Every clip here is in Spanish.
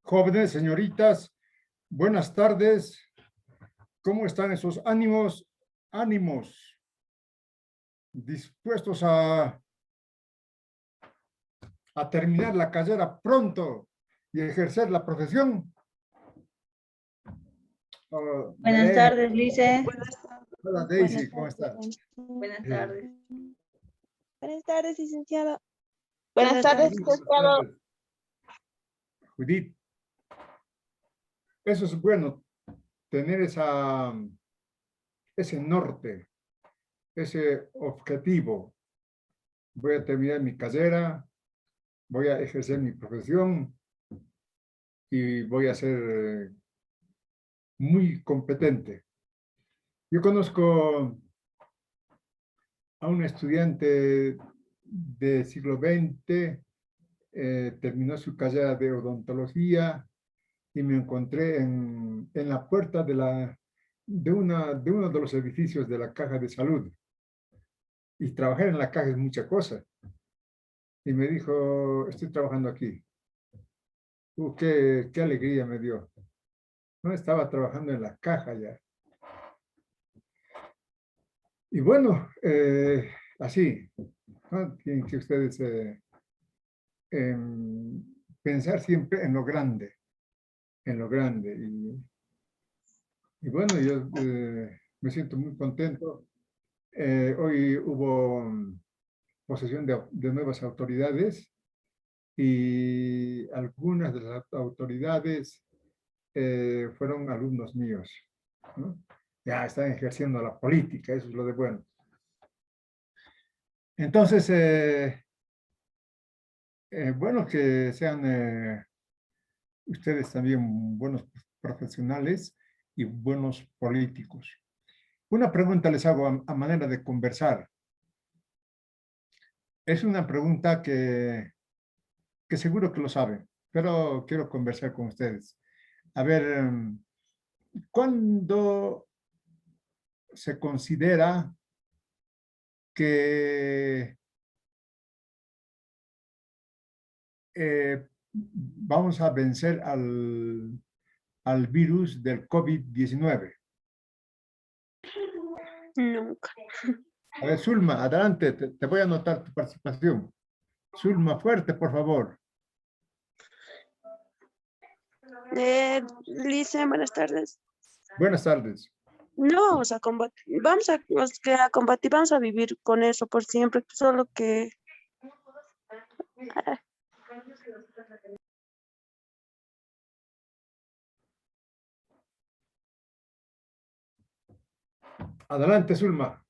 Jóvenes, señoritas, buenas tardes. ¿Cómo están esos ánimos? Ánimos. ¿Dispuestos a terminar la carrera pronto y ejercer la profesión? Buenas tardes, Lice. Hola, Daisy, ¿cómo estás? Buenas tardes. Buenas tardes, licenciado. Buenas tardes, Buenas tardes. Judith, eso es bueno, tener ese norte, ese objetivo. Voy a terminar mi carrera, voy a ejercer mi profesión y voy a ser muy competente. Yo conozco a un estudiante de siglo XX, terminó su carrera de odontología y me encontré en la puerta de uno de los edificios de la Caja de Salud. Y trabajar en la caja es mucha cosa. Y me dijo, estoy trabajando aquí. Qué alegría me dio. No estaba trabajando en la caja ya. Y bueno, así, ¿no? Tienen que ustedes pensar siempre en lo grande, en lo grande. Y bueno, yo me siento muy contento. Hoy hubo posesión de nuevas autoridades y algunas de las autoridades fueron alumnos míos, ¿no? Ya están ejerciendo la política, eso es lo de bueno. Entonces, bueno, que sean ustedes también buenos profesionales y buenos políticos. Una pregunta les hago a manera de conversar. Es una pregunta que seguro que lo saben, pero quiero conversar con ustedes. A ver, ¿cuándo se considera que vamos a vencer al virus del COVID-19? Nunca. A ver, Zulma, adelante, te voy a anotar tu participación. Zulma, fuerte, por favor. Lice, buenas tardes. Buenas tardes. No vamos a combatir, a combatir, vamos a vivir con eso por siempre, solo que Adelante, Zulma.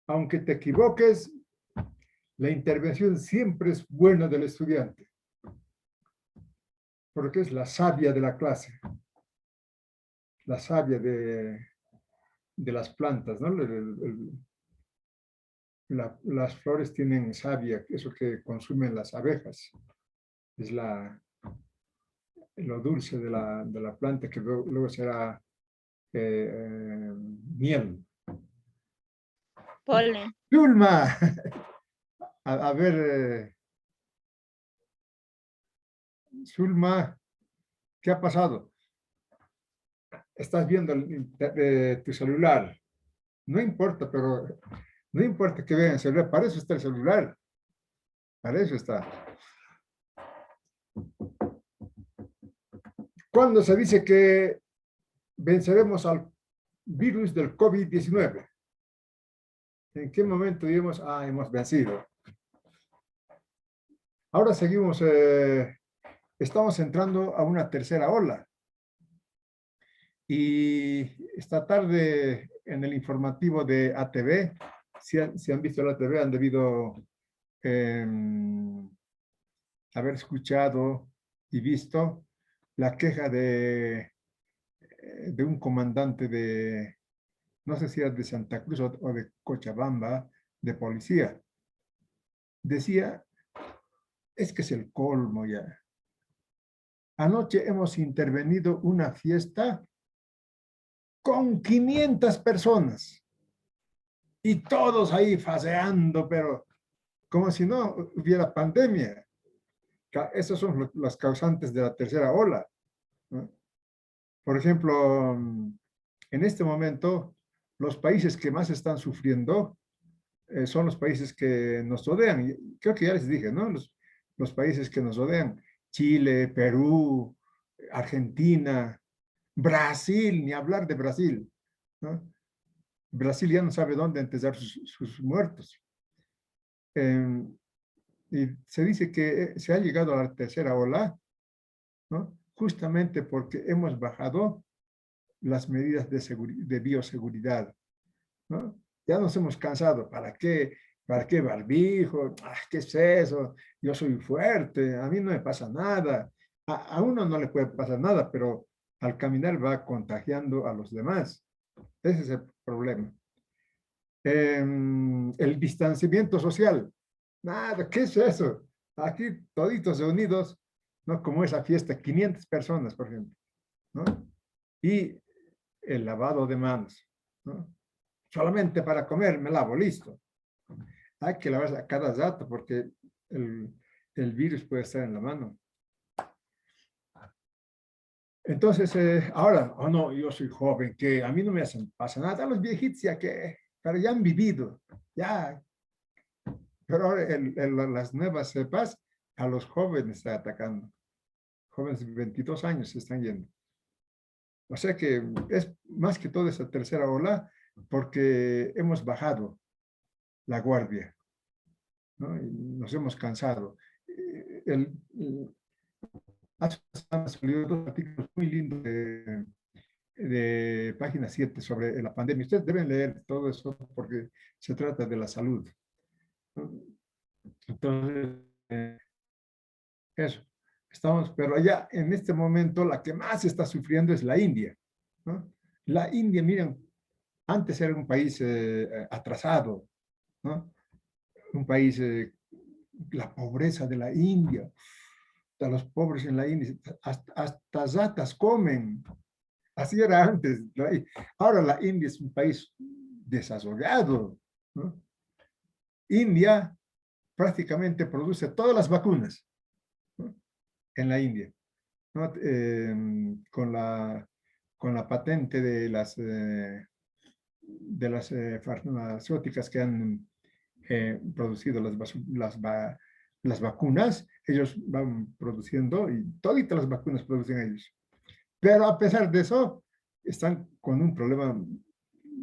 Aunque te equivoques, la intervención siempre es buena del estudiante, porque es la sabia de la clase, la sabia de las plantas, ¿no? Las flores tienen savia, eso que consumen las abejas. Es lo dulce de la planta que luego será miel. Polen. Zulma, a ver, Zulma, ¿qué ha pasado? Estás viendo tu celular. No importa, pero no importa que vean el celular, para eso está el celular. Para eso está. ¿Cuándo se dice que venceremos al virus del COVID-19? ¿En qué momento diremos, hemos vencido? Ahora seguimos, estamos entrando a una tercera ola. Y esta tarde en el informativo de ATV, si han visto la ATV, han debido haber escuchado y visto la queja de un comandante de, no sé si era de Santa Cruz o de Cochabamba, de policía. Decía, es que es el colmo ya. Anoche hemos intervenido una fiesta con 500 personas y todos ahí faseando, pero como si no hubiera pandemia. Esos son los causantes de la tercera ola, ¿no? Por ejemplo, en este momento, los países que más están sufriendo son los países que nos rodean. Creo que ya les dije, ¿no? Los países que nos rodean. Chile, Perú, Argentina, Brasil, ni hablar de Brasil, ¿no? Brasil ya no sabe dónde enterrar sus muertos. Y se dice que se ha llegado a la tercera ola, ¿no? Justamente porque hemos bajado las medidas de bioseguridad, ¿no? Ya nos hemos cansado. ¿Para qué? ¿Para qué barbijo? Ah, ¿qué es eso? Yo soy fuerte, a mí no me pasa nada. A uno no le puede pasar nada, pero al caminar va contagiando a los demás. Ese es el problema. El distanciamiento social. Nada, ¿qué es eso? Aquí toditos reunidos, ¿no? Como esa fiesta, 500 personas, por ejemplo, ¿no? Y el lavado de manos, ¿no? Solamente para comer me lavo, listo. Hay que lavarse a cada rato porque el virus puede estar en la mano. Entonces, ahora, oh no, yo soy joven, que a mí no me pasa nada, a los viejitos ya que, pero ya han vivido, ya. Pero ahora las nuevas cepas a los jóvenes está atacando. Jóvenes de 22 años se están yendo. O sea que es más que todo esa tercera ola porque hemos bajado la guardia, ¿no? Y nos hemos cansado. Hace semanas salió dos artículos muy lindos de página 7 sobre la pandemia. Ustedes deben leer todo eso porque se trata de la salud, ¿no? Entonces, eso. Estamos, pero allá en este momento la que más está sufriendo es la India, ¿no? La India, miren, antes era un país atrasado, ¿no? Un país, la pobreza de la India, a los pobres en la India, hasta ratas comen. Así era antes. Ahora la India es un país desarrollado, ¿no? India prácticamente produce todas las vacunas, ¿no? En la India, ¿no? Con la patente de las farmacéuticas que han producido las vacunas, ellos van produciendo y todas las vacunas producen ellos. Pero a pesar de eso, están con un problema,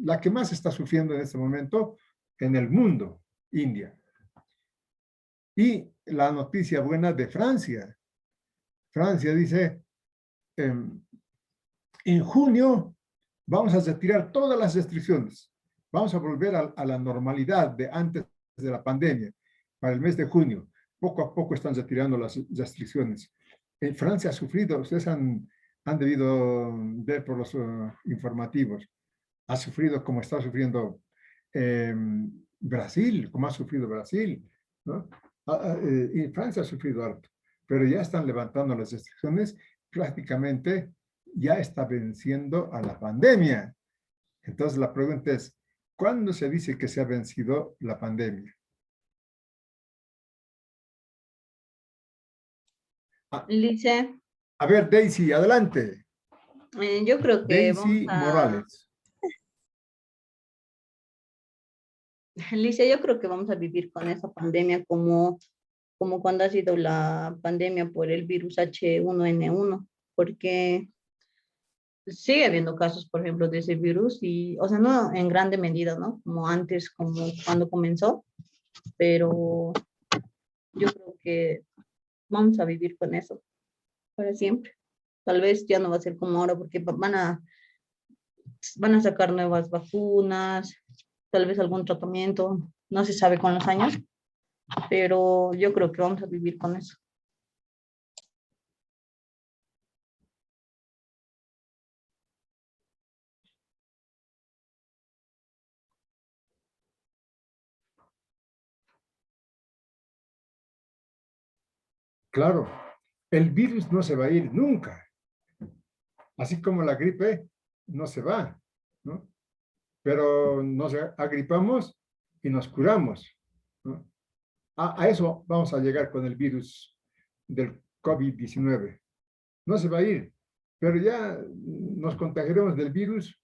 la que más está sufriendo en este momento en el mundo, India. Y la noticia buena de Francia. Francia dice, en junio vamos a retirar todas las restricciones. Vamos a volver a la normalidad de antes de la pandemia, para el mes de junio. Poco a poco están retirando las restricciones. Francia ha sufrido, ustedes han debido ver por los informativos, ha sufrido como está sufriendo Brasil, como ha sufrido Brasil, ¿no? Y Francia ha sufrido harto, pero ya están levantando las restricciones, prácticamente ya está venciendo a la pandemia. Entonces la pregunta es, ¿cuándo se dice que se ha vencido la pandemia? Lice, A ver, Daisy, adelante. yo creo que vamos Daisy a... Morales. Lice, yo creo que vamos a vivir con esa pandemia como cuando ha sido la pandemia por el virus H1N1, porque sigue habiendo casos, por ejemplo, de ese virus y, o sea, no en grande medida, ¿no? Como antes, como cuando comenzó, pero yo creo que vamos a vivir con eso para siempre. Tal vez ya no va a ser como ahora porque van a sacar nuevas vacunas, tal vez algún tratamiento, no se sabe con los años, pero yo creo que vamos a vivir con eso. Claro, el virus no se va a ir nunca. Así como la gripe no se va, ¿no? Pero nos agripamos y nos curamos, ¿no? A eso vamos a llegar con el virus del COVID-19. No se va a ir, pero ya nos contagiaremos del virus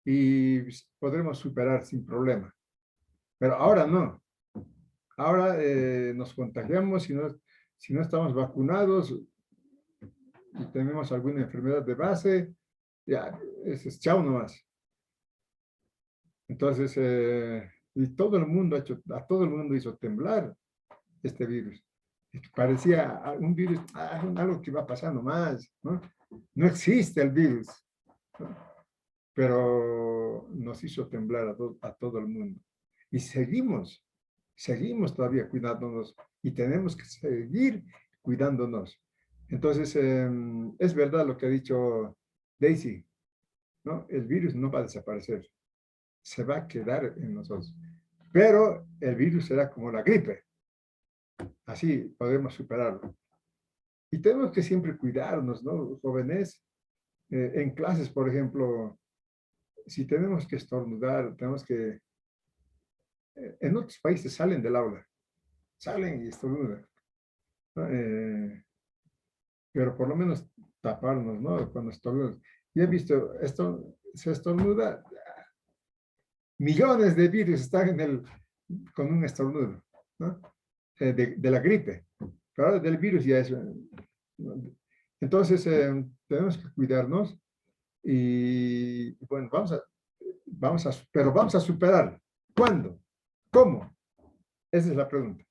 y podremos superar sin problema. Pero ahora no. Ahora nos contagiamos si no estamos vacunados y tenemos alguna enfermedad de base, ya, es chao nomás. Entonces, y todo el mundo a todo el mundo hizo temblar este virus. Parecía un virus, algo que va pasando más, ¿no? No existe el virus, ¿no? Pero nos hizo temblar a todo el mundo. Y seguimos todavía cuidándonos y tenemos que seguir cuidándonos. Entonces, es verdad lo que ha dicho Daisy, ¿no? El virus no va a desaparecer, se va a quedar en nosotros. Pero el virus será como la gripe, así podemos superarlo. Y tenemos que siempre cuidarnos, ¿no, jóvenes? En clases, por ejemplo, si tenemos que estornudar, tenemos que... en otros países salen del aula, salen y estornudan, ¿no? Pero por lo menos taparnos, ¿no? Cuando estornudan. Y he visto, esto se estornuda, millones de virus están con un estornudo, ¿no? De la gripe. Pero ahora del virus ya es... Entonces, tenemos que cuidarnos y, bueno, pero vamos a superar. ¿Cuándo? ¿Cómo? Esa es la pregunta.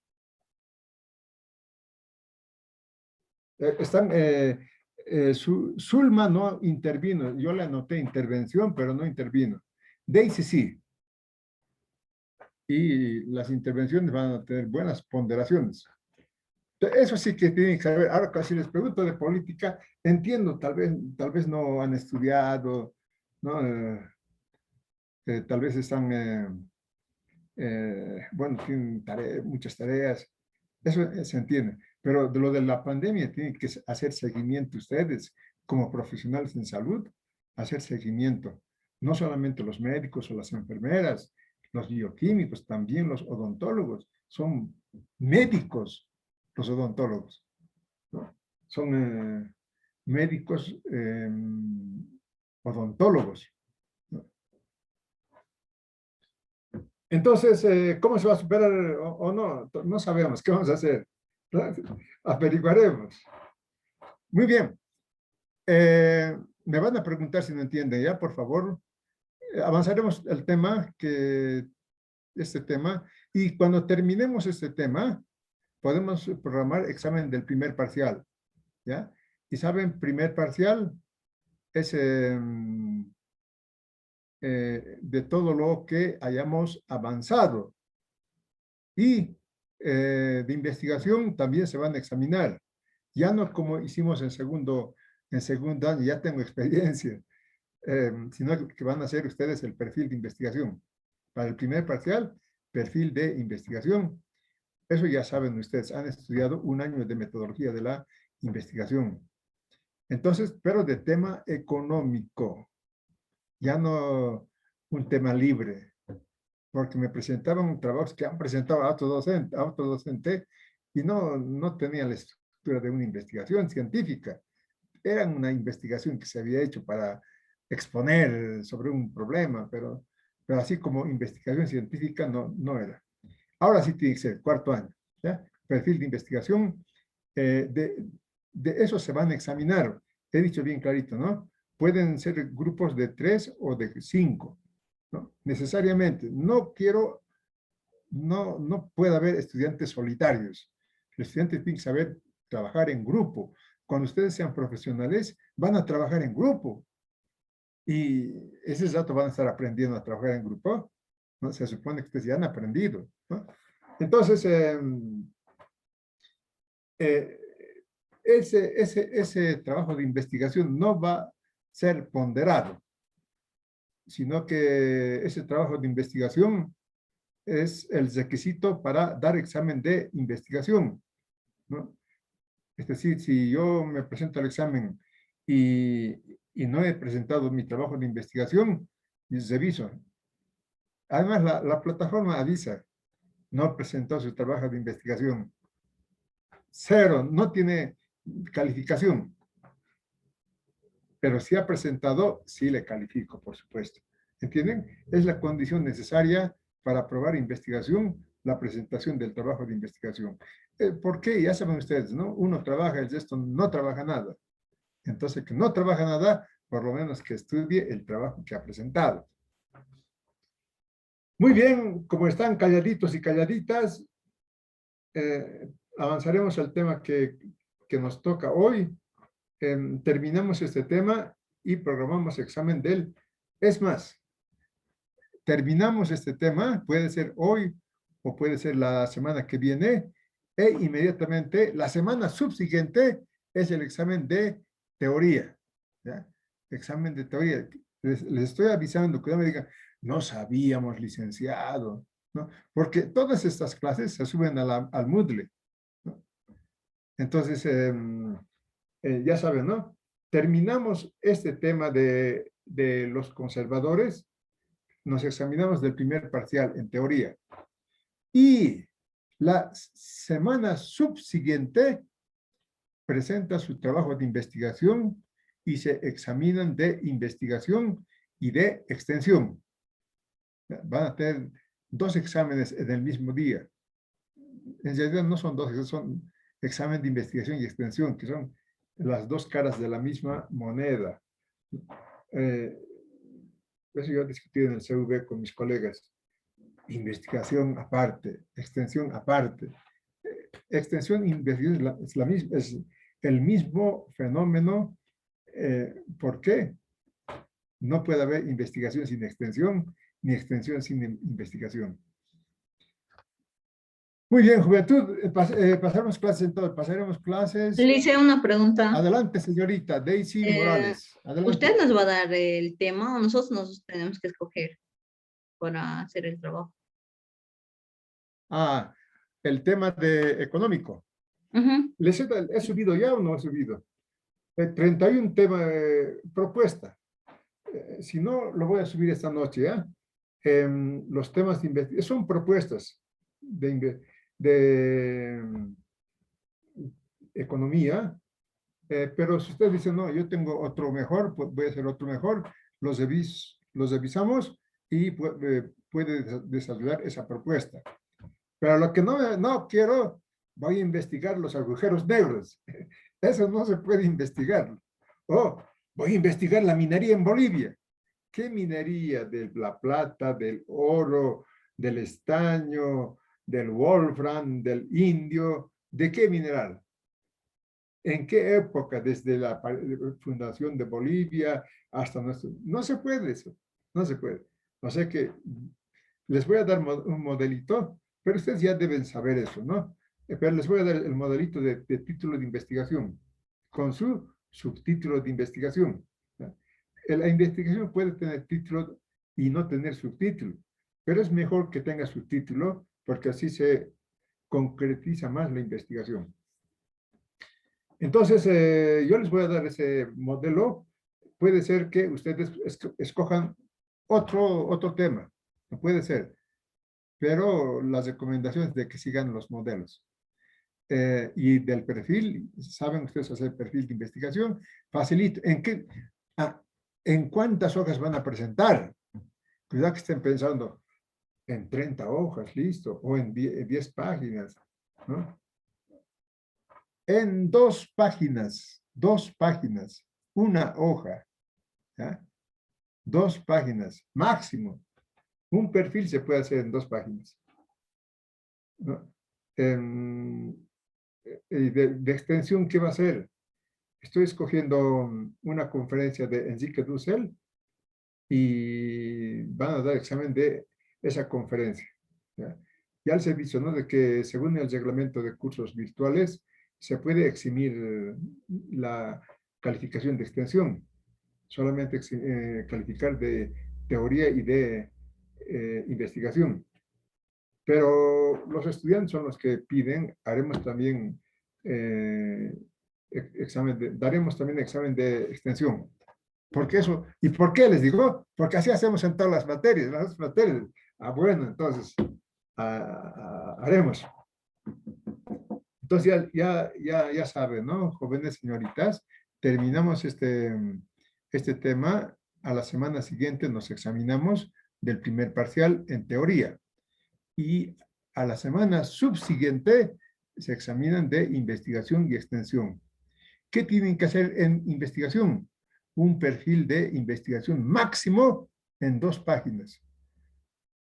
Zulma no intervino. Yo le anoté intervención, pero no intervino. Daisy sí. Y las intervenciones van a tener buenas ponderaciones. Eso sí que tienen que saber. Ahora, si les pregunto de política, entiendo, tal vez no han estudiado, ¿no? Tal vez están, bueno, tienen muchas tareas. Eso se entiende. Pero de lo de la pandemia tienen que hacer seguimiento ustedes, como profesionales en salud, hacer seguimiento. No solamente los médicos o las enfermeras, los bioquímicos, también los odontólogos. Son médicos los odontólogos, ¿no? Son médicos odontólogos, ¿no? Entonces, ¿cómo se va a superar o no? No sabemos. ¿Qué vamos a hacer? Averiguaremos. Muy bien. Me van a preguntar si no entienden ya, por favor. Avanzaremos el tema, este tema, y cuando terminemos este tema, podemos programar examen del primer parcial, ¿ya? Y saben, primer parcial es de todo lo que hayamos avanzado. Y de investigación también se van a examinar. Ya no como hicimos en segundo año, ya tengo experiencia, sino que van a hacer ustedes el perfil de investigación. Para el primer parcial, perfil de investigación. Eso ya saben ustedes, han estudiado un año de metodología de la investigación. Entonces, pero de tema económico, ya no un tema libre, porque me presentaban trabajos que han presentado autodocente y no tenían la estructura de una investigación científica. Era una investigación que se había hecho para exponer sobre un problema, pero así como investigación científica no era. Ahora sí tiene que ser cuarto año, ¿ya? Perfil de investigación, de eso se van a examinar. He dicho bien clarito, ¿no? Pueden ser grupos de 3 o de 5, ¿no? Necesariamente. No puede haber estudiantes solitarios. Los estudiantes tienen que saber trabajar en grupo. Cuando ustedes sean profesionales, van a trabajar en grupo. Y ese rato van a estar aprendiendo a trabajar en grupo, ¿no? Se supone que ustedes ya han aprendido, ¿no? Entonces, ese trabajo de investigación no va a ser ponderado, sino que ese trabajo de investigación es el requisito para dar examen de investigación, ¿no? Es decir, si yo me presento al examen y no he presentado mi trabajo de investigación, reviso. Además, la plataforma avisa, no presentó su trabajo de investigación. cero, no tiene calificación. Pero si ha presentado, sí le califico, por supuesto. ¿Entienden? Es la condición necesaria para aprobar investigación, la presentación del trabajo de investigación. ¿Por qué? Ya saben ustedes, ¿no? Uno trabaja, el resto no trabaja nada. Entonces, que no trabaja nada, por lo menos que estudie el trabajo que ha presentado. Muy bien, como están calladitos y calladitas, avanzaremos al tema que nos toca hoy. Terminamos este tema y programamos examen de él. Es más, terminamos este tema, puede ser hoy o puede ser la semana que viene, e inmediatamente la semana subsiguiente es el examen de teoría. ¿Ya? Examen de teoría. Les estoy avisando que no me digan, no sabíamos, licenciado, ¿no? Porque todas estas clases se suben al Moodle, ¿no? Entonces, ya saben, ¿no? Terminamos este tema de los conservadores, nos examinamos del primer parcial en teoría. Y la semana subsiguiente presenta su trabajo de investigación y se examinan de investigación y de extensión. Van a tener 2 exámenes en el mismo día. En realidad no son 2, son examen de investigación y extensión, que son las 2 caras de la misma moneda. Eso yo he discutido en el CV con mis colegas. Investigación aparte, extensión aparte. Extensión e investigación es el mismo fenómeno. ¿Por qué? No puede haber investigación sin extensión, ni extensión sin investigación. Muy bien, juventud, pasaremos clases entonces, pasaremos clases. Le hice una pregunta. Adelante, señorita Daisy Morales. Adelante. ¿Usted nos va a dar el tema o nosotros nos tenemos que escoger para hacer el trabajo? El tema de económico. ¿Les he subido ya o no he subido? 31 tema propuesta. Si no, lo voy a subir esta noche, ¿ya? Los temas de investigación son propuestas de economía, pero si usted dice, no, yo tengo otro mejor, pues voy a hacer otro mejor, los revisamos y puede desarrollar esa propuesta. Pero lo que no quiero, voy a investigar los agujeros negros. Eso no se puede investigar. Voy a investigar la minería en Bolivia. ¿Qué minería? De la plata, del oro, del estaño, del wolfram, del indio. ¿De qué mineral? ¿En qué época? Desde la fundación de Bolivia hasta nuestro... No se puede eso. No se puede. O sea que les voy a dar un modelito, pero ustedes ya deben saber eso, ¿no? Pero les voy a dar el modelito de título de investigación con su subtítulo de investigación. La investigación puede tener título y no tener subtítulo, pero es mejor que tenga subtítulo porque así se concretiza más la investigación. Entonces, yo les voy a dar ese modelo. Puede ser que ustedes escojan otro tema, no puede ser, pero las recomendaciones de que sigan los modelos. Y del perfil, saben ustedes hacer perfil de investigación, facilito. ¿En cuántas hojas van a presentar? Cuidado que estén pensando en 30 hojas, listo, o en 10 páginas, ¿no? En 2 páginas, 2 páginas, una hoja, ¿ya? 2 páginas, máximo. Un perfil se puede hacer en 2 páginas, ¿no? De extensión, ¿qué va a ser? Estoy escogiendo una conferencia de Enrique Dussel y van a dar examen de esa conferencia. Ya les he dicho, ¿no? De que según el reglamento de cursos virtuales se puede eximir la calificación de extensión, solamente calificar de teoría y de investigación. Pero los estudiantes son los que piden, haremos también daremos también examen de extensión. ¿Por qué eso? ¿Y por qué les digo? Porque así hacemos en todas las materias. Bueno, entonces haremos. Entonces ya saben, ¿no? Jóvenes señoritas, terminamos este tema. A la semana siguiente nos examinamos del primer parcial en teoría. Y a la semana subsiguiente se examinan de investigación y extensión. ¿Qué tienen que hacer en investigación? Un perfil de investigación máximo en 2 páginas.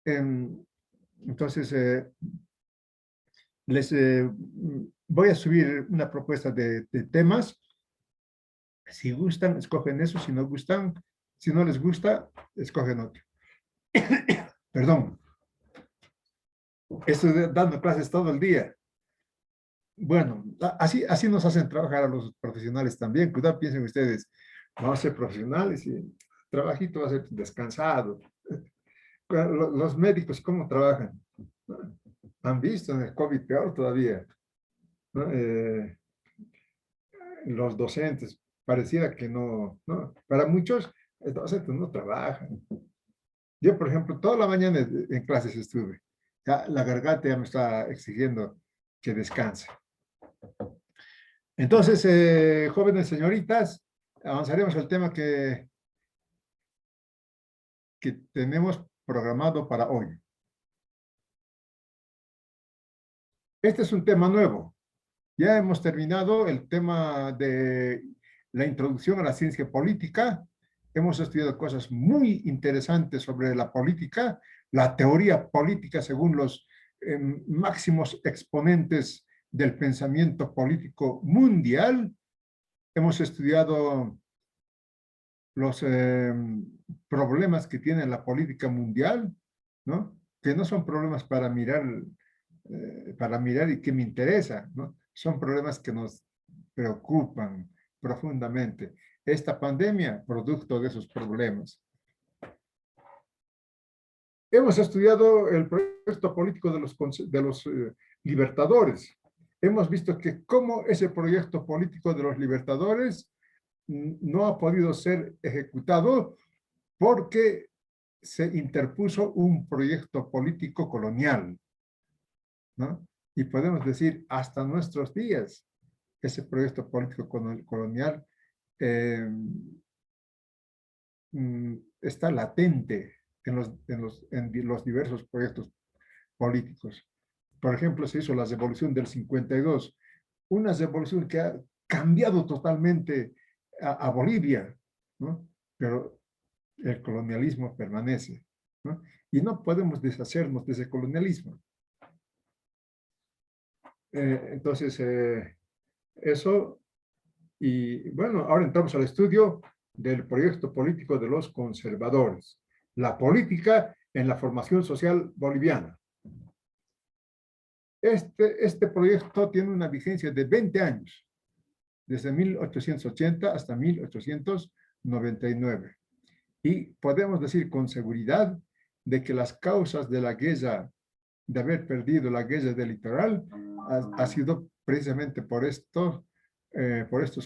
Entonces, les voy a subir una propuesta de temas. Si gustan, escogen eso. Si no gustan, si no les gusta, escogen otro. Perdón. Esto de dando clases todo el día. Bueno, así nos hacen trabajar a los profesionales también. Cuidado, piensen ustedes, vamos a ser profesionales y el trabajito va a ser descansado. Los médicos, ¿cómo trabajan? Han visto en el COVID peor todavía, ¿no? Los docentes, pareciera que no, ¿no? Para muchos, los docentes no trabajan. Yo, por ejemplo, toda la mañana en clases estuve. Ya la garganta ya me está exigiendo que descanse. Entonces, jóvenes señoritas, avanzaremos al tema que tenemos programado para hoy. Este es un tema nuevo. Ya hemos terminado el tema de la introducción a la ciencia política. Hemos estudiado cosas muy interesantes sobre la política, la teoría política según los máximos exponentes del pensamiento político mundial. Hemos estudiado los problemas que tiene la política mundial, ¿no? Que no son problemas para mirar y que me interesa, ¿no? Son problemas que nos preocupan profundamente. Esta pandemia, producto de esos problemas. Hemos estudiado el proyecto político de los libertadores. Hemos visto que cómo ese proyecto político de los libertadores no ha podido ser ejecutado porque se interpuso un proyecto político colonial, ¿no? Y podemos decir, hasta nuestros días, ese proyecto político colonial está latente en los diversos proyectos políticos. Por ejemplo, se hizo la revolución del 52, una revolución que ha cambiado totalmente a Bolivia, ¿no? Pero el colonialismo permanece, ¿no? Y no podemos deshacernos de ese colonialismo. Entonces, eso, y bueno, ahora entramos al estudio del proyecto político de los conservadores, la política en la formación social boliviana. Este proyecto tiene una vigencia de 20 años, desde 1880 hasta 1899. Y podemos decir con seguridad de que las causas de la guerra, de haber perdido la guerra del litoral, ha sido precisamente por estos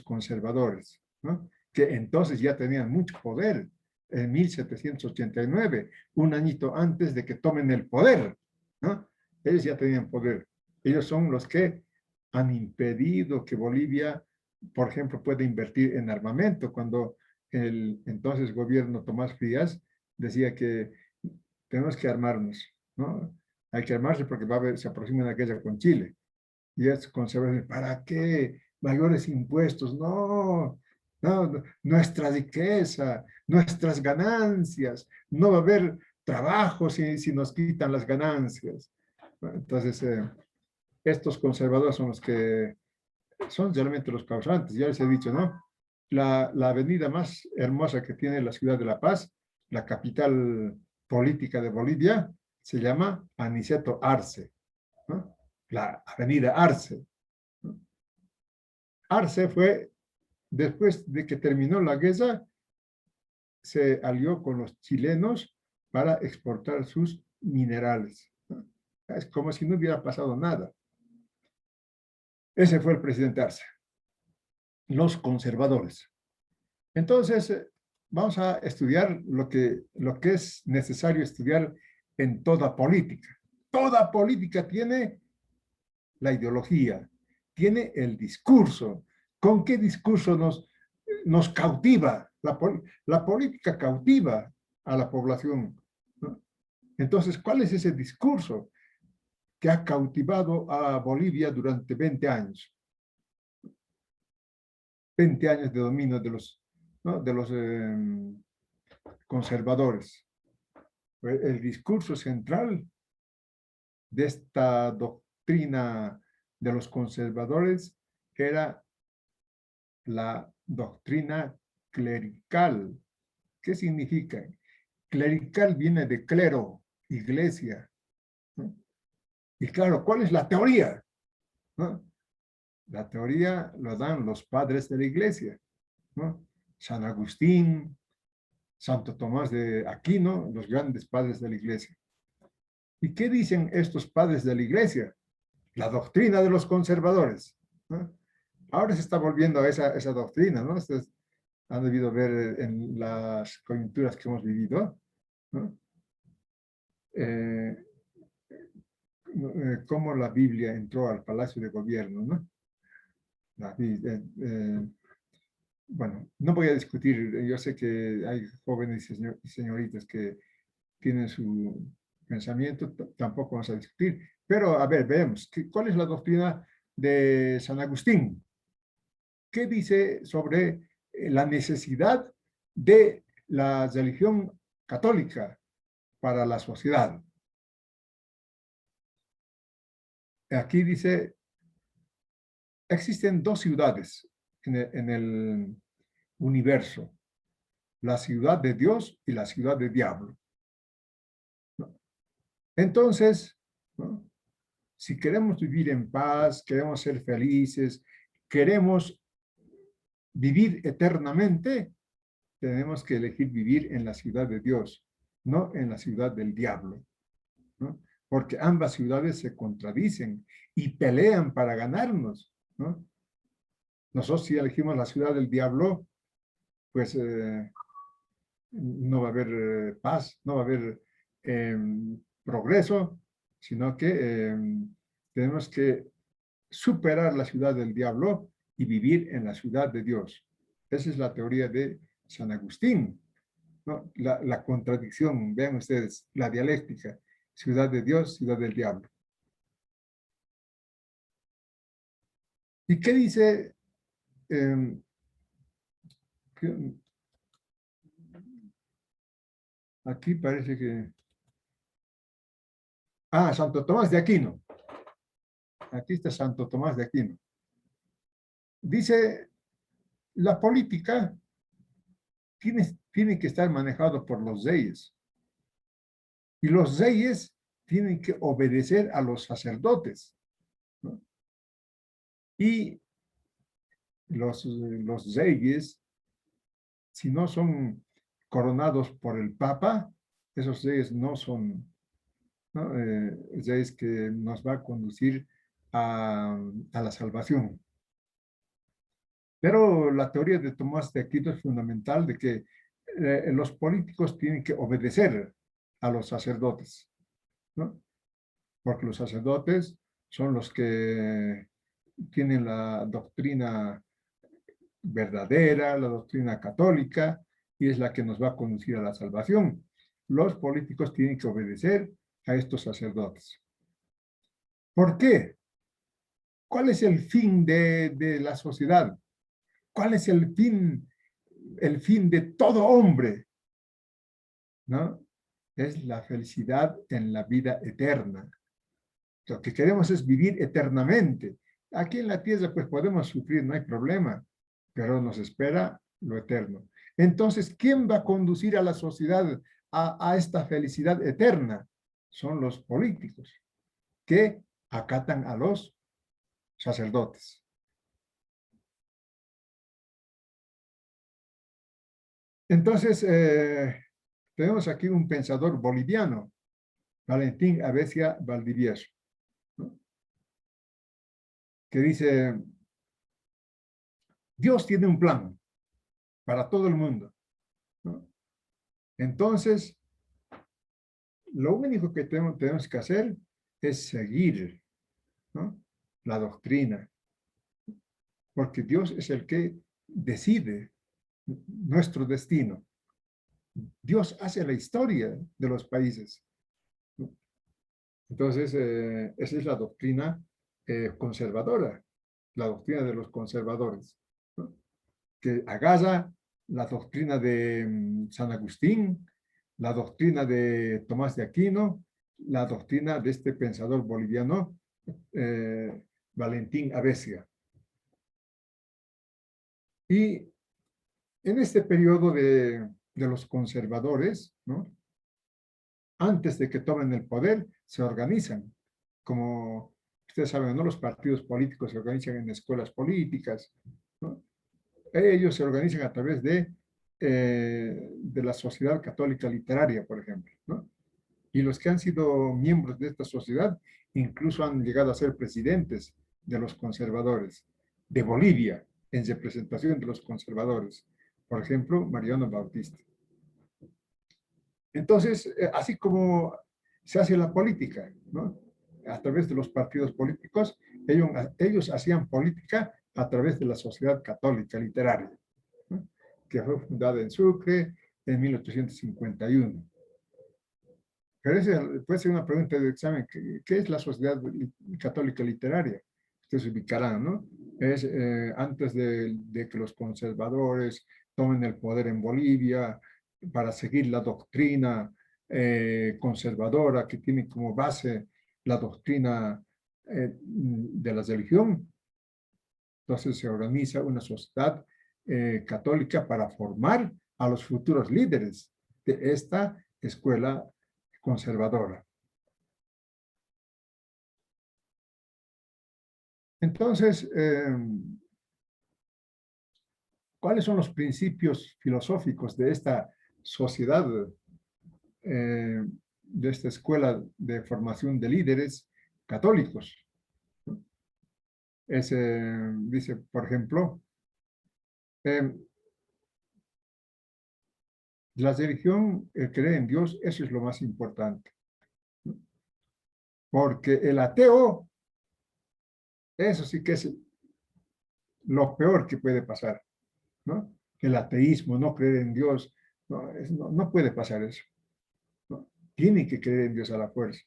conservadores, ¿no? Que entonces ya tenían mucho poder en 1789, un añito antes de que tomen el poder, ¿no? Ellos ya tenían poder. Ellos son los que han impedido que Bolivia, por ejemplo, pueda invertir en armamento, cuando el entonces gobierno Tomás Frías decía que tenemos que armarnos, ¿no? Hay que armarse porque se aproxima una guerra con Chile. Y es conservador, ¿para qué? Mayores impuestos, no, nuestra riqueza, nuestras ganancias, no va a haber trabajo si nos quitan las ganancias. Entonces, estos conservadores son los que son realmente los causantes. Ya les he dicho, ¿no? La avenida más hermosa que tiene la ciudad de La Paz, la capital política de Bolivia, se llama Aniceto Arce, ¿no? La avenida Arce. Arce fue, después de que terminó la guerra, se alió con los chilenos para exportar sus minerales, ¿no? Es como si no hubiera pasado nada. Ese fue el presidente Arce. Los conservadores. Entonces, vamos a estudiar lo que es necesario estudiar en toda política. Toda política tiene la ideología, tiene el discurso. ¿Con qué discurso nos cautiva? La política cautiva a la población, ¿no? Entonces, ¿cuál es ese discurso que ha cautivado a Bolivia durante 20 años? 20 años de dominio de los, ¿no?, de los conservadores. El discurso central de esta doctrina de los conservadores era la doctrina clerical. ¿Qué significa? Clerical viene de clero, iglesia, ¿no? Y claro, ¿cuál es la teoría? ¿No? La teoría lo dan los padres de la iglesia, ¿no? San Agustín, Santo Tomás de Aquino, los grandes padres de la iglesia. ¿Y qué dicen estos padres de la iglesia? La doctrina de los conservadores, ¿no? Ahora se está volviendo a esa doctrina, ¿no? Ustedes han debido ver en las coyunturas que hemos vivido, ¿no? Cómo la Biblia entró al Palacio de Gobierno, ¿no? Bueno, no voy a discutir, yo sé que hay jóvenes y señoritas que tienen su pensamiento, tampoco vamos a discutir, pero a ver, veamos, ¿cuál es la doctrina de San Agustín? ¿Qué dice sobre la necesidad de la religión católica para la sociedad? Aquí dice, existen dos ciudades en el universo, la ciudad de Dios y la ciudad del diablo, ¿no? Entonces, ¿no?, si queremos vivir en paz, queremos ser felices, queremos vivir eternamente, tenemos que elegir vivir en la ciudad de Dios, no en la ciudad del diablo, ¿no? Porque ambas ciudades se contradicen y pelean para ganarnos, ¿no? Nosotros si elegimos la ciudad del diablo, pues no va a haber paz, no va a haber progreso, sino que tenemos que superar la ciudad del diablo y vivir en la ciudad de Dios. Esa es la teoría de San Agustín, ¿no? La contradicción, vean ustedes, la dialéctica, ciudad de Dios, ciudad del diablo. ¿Y qué dice? Aquí parece que... Ah, Santo Tomás de Aquino. Aquí está Santo Tomás de Aquino. Dice, la política tiene que estar manejado por los reyes. Y los reyes tienen que obedecer a los sacerdotes, ¿no? Y los reyes, si no son coronados por el Papa, esos reyes no son, ¿no?, reyes que nos va a conducir a la salvación. Pero la teoría de Tomás de Aquino es fundamental de que los políticos tienen que obedecer a los sacerdotes, ¿no? Porque los sacerdotes son los que tienen la doctrina verdadera, la doctrina católica, y es la que nos va a conducir a la salvación. Los políticos tienen que obedecer a estos sacerdotes. ¿Por qué? ¿Cuál es el fin de la sociedad? ¿Cuál es el fin de todo hombre? ¿No? Es la felicidad en la vida eterna. Lo que queremos es vivir eternamente. Aquí en la tierra pues podemos sufrir, no hay problema, pero nos espera lo eterno. Entonces, ¿quién va a conducir a la sociedad a esta felicidad eterna? Son los políticos que acatan a los sacerdotes. Entonces, tenemos aquí un pensador boliviano, Valentín Abesia Valdivieso, ¿no?, que dice, Dios tiene un plan para todo el mundo, ¿no? Entonces, lo único que tenemos que hacer es seguir, ¿no?, la doctrina, porque Dios es el que decide nuestro destino. Dios hace la historia de los países. Entonces, esa es la doctrina conservadora, la doctrina de los conservadores, ¿no? Que agarra la doctrina de San Agustín, la doctrina de Tomás de Aquino, la doctrina de este pensador boliviano, Valentín Avesia. Y en este periodo de los conservadores, ¿no? Antes de que tomen el poder, se organizan. Como ustedes saben, ¿no? Los partidos políticos se organizan en escuelas políticas, ¿no? Ellos se organizan a través de la Sociedad Católica Literaria, por ejemplo, ¿no? Y los que han sido miembros de esta sociedad incluso han llegado a ser presidentes de los conservadores de Bolivia, en representación de los conservadores. Por ejemplo, Mariano Bautista. Entonces, así como se hace la política, ¿no? A través de los partidos políticos, ellos hacían política a través de la Sociedad Católica Literaria, ¿no? Que fue fundada en Sucre en 1851. Pero esa puede ser una pregunta de examen. ¿Qué es la Sociedad Católica Literaria? Ustedes ubicarán, ¿no? Es antes de que los conservadores tomen el poder en Bolivia para seguir la doctrina conservadora que tiene como base la doctrina de la religión. Entonces se organiza una sociedad católica para formar a los futuros líderes de esta escuela conservadora. Entonces, ¿cuáles son los principios filosóficos de esta sociedad, de esta escuela de formación de líderes católicos? Dice, por ejemplo, la religión, cree en Dios, eso es lo más importante. Porque el ateo, eso sí que es lo peor que puede pasar, ¿no? El ateísmo, no creer en Dios, no puede pasar eso, ¿no? Tiene que creer en Dios a la fuerza,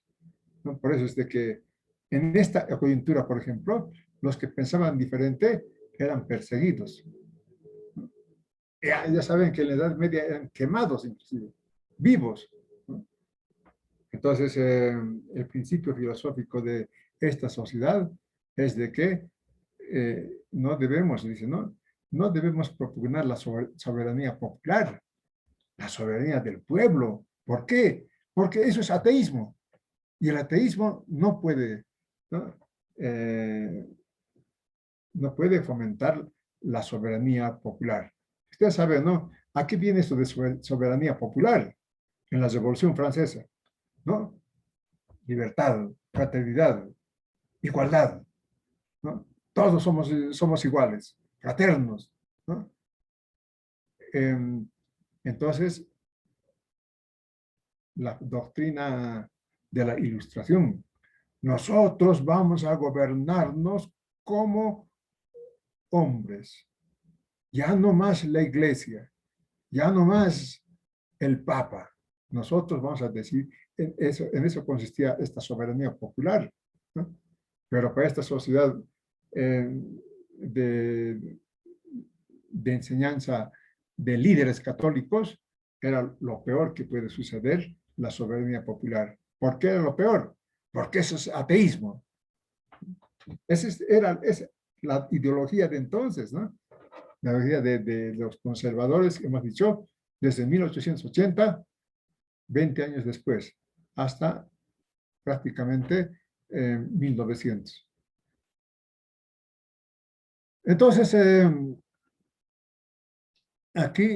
¿no? Por eso es de que en esta coyuntura, por ejemplo, los que pensaban diferente eran perseguidos, ¿no? Ya saben que en la Edad Media eran quemados, inclusive, vivos, ¿no? Entonces, el principio filosófico de esta sociedad es de que no debemos, dice, no debemos propugnar la soberanía popular, la soberanía del pueblo. ¿Por qué? Porque eso es ateísmo. Y el ateísmo no puede, ¿no? No puede fomentar la soberanía popular. Ustedes saben, ¿no? ¿A qué viene esto de soberanía popular? En la Revolución Francesa, ¿no? Libertad, fraternidad, igualdad, ¿no? Todos somos iguales, fraternos, ¿no? Entonces, la doctrina de la Ilustración, nosotros vamos a gobernarnos como hombres, ya no más la iglesia, ya no más el papa, nosotros vamos a decir, en eso consistía esta soberanía popular, ¿no? Pero para esta sociedad de enseñanza de líderes católicos, era lo peor que puede suceder, la soberanía popular. ¿Por qué era lo peor? Porque eso es ateísmo. Esa era la ideología de entonces, ¿no? La ideología de los conservadores, hemos dicho, desde 1880, 20 años después, hasta prácticamente 1900. Entonces, aquí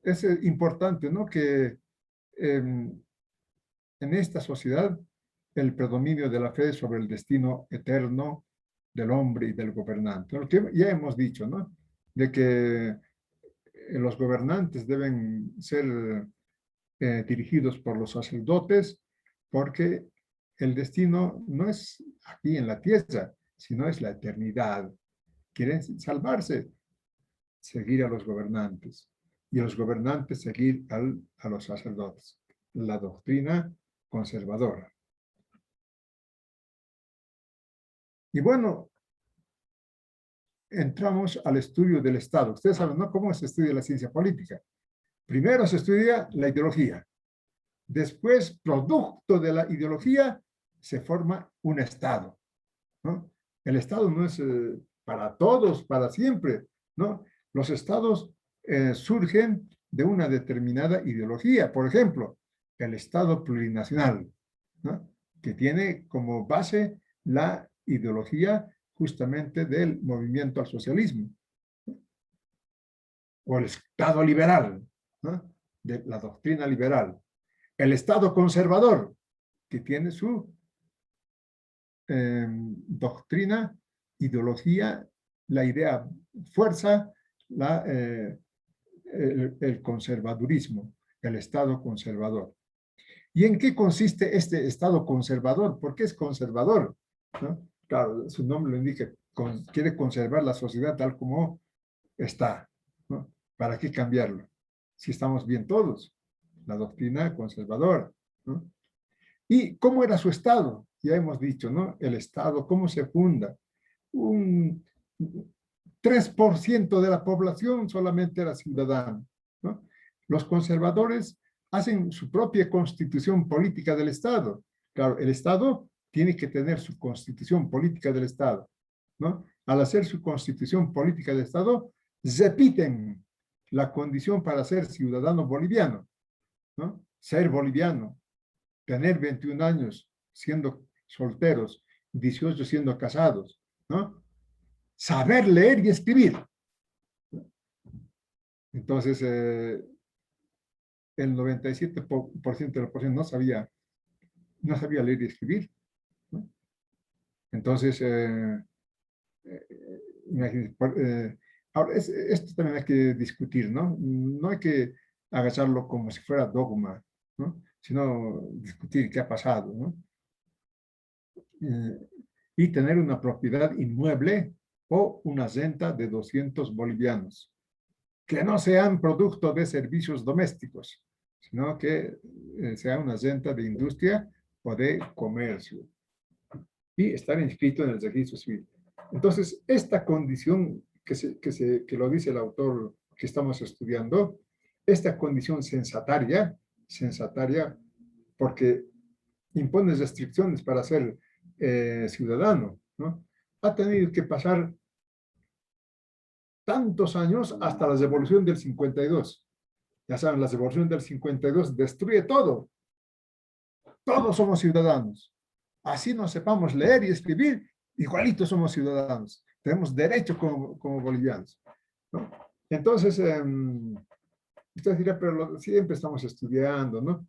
es importante, ¿no? Que en esta sociedad el predominio de la fe sobre el destino eterno del hombre y del gobernante. Lo que ya hemos dicho, ¿no? De que los gobernantes deben ser dirigidos por los sacerdotes porque el destino no es aquí en la tierra, sino es la eternidad. Quieren salvarse, seguir a los gobernantes, y a los gobernantes seguir a los sacerdotes. La doctrina conservadora. Y bueno, entramos al estudio del Estado. Ustedes saben, ¿no?, cómo se estudia la ciencia política. Primero se estudia la ideología. Después, producto de la ideología, se forma un Estado, ¿no? El Estado no es para todos, para siempre, ¿no? Los Estados surgen de una determinada ideología. Por ejemplo, el Estado plurinacional, ¿no?, que tiene como base la ideología justamente del movimiento al socialismo. O el Estado liberal, ¿no?, de la doctrina liberal. El Estado conservador, que tiene su doctrina, ideología, la idea, fuerza, el conservadurismo, el Estado conservador. ¿Y en qué consiste este Estado conservador? ¿Por qué es conservador? ¿No? Claro, su nombre lo indica, quiere conservar la sociedad tal como está, ¿no? ¿Para qué cambiarlo? Si estamos bien todos, la doctrina conservadora, ¿no? ¿Y cómo era su Estado? Ya hemos dicho, ¿no? El Estado, ¿cómo se funda? Un 3% de la población solamente era ciudadano, ¿no? Los conservadores hacen su propia constitución política del Estado. Claro, el Estado tiene que tener su constitución política del Estado, ¿no? Al hacer su constitución política del Estado, repiten la condición para ser ciudadano boliviano, ¿no? Ser boliviano, tener 21 años siendo solteros, 18 siendo casados, ¿no? Saber leer y escribir. Entonces, el 97% de la población no sabía leer y escribir, ¿no? Entonces, imagínense, ahora, esto también hay que discutir, ¿no? No hay que agacharlo como si fuera dogma, ¿no?, sino discutir qué ha pasado, ¿no? Y tener una propiedad inmueble o una renta de 200 bolivianos, que no sean producto de servicios domésticos, sino que sea una renta de industria o de comercio, y estar inscrito en el registro civil. Entonces, esta condición que lo dice el autor que estamos estudiando, esta condición sensataria, porque impone restricciones para ser ciudadano, ¿no?, ha tenido que pasar tantos años hasta la revolución del 52. Ya saben, la revolución del 52 destruye todo. Todos somos ciudadanos. Así no sepamos leer y escribir, igualitos somos ciudadanos. Tenemos derecho como bolivianos, ¿no? Entonces, usted dirá, pero siempre estamos estudiando, ¿no?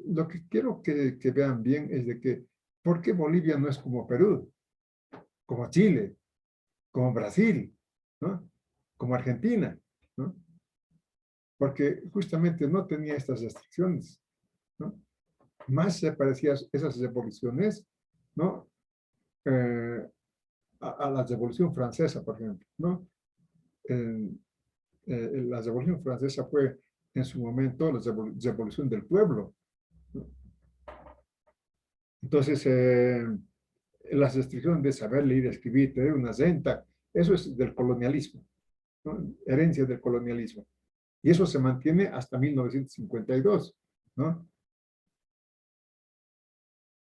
Lo que quiero que vean bien es de que, ¿por qué Bolivia no es como Perú, como Chile, como Brasil, ¿no?, como Argentina, ¿no? Porque justamente no tenía estas restricciones, ¿no? Más se parecían esas revoluciones, ¿no?, a la Revolución Francesa, por ejemplo, ¿no? La Revolución Francesa fue en su momento la revolución del pueblo, ¿no? Entonces, las restricciones de saber leer y escribir, tener una renta, eso es del colonialismo, ¿no?, herencia del colonialismo. Y eso se mantiene hasta 1952, ¿no?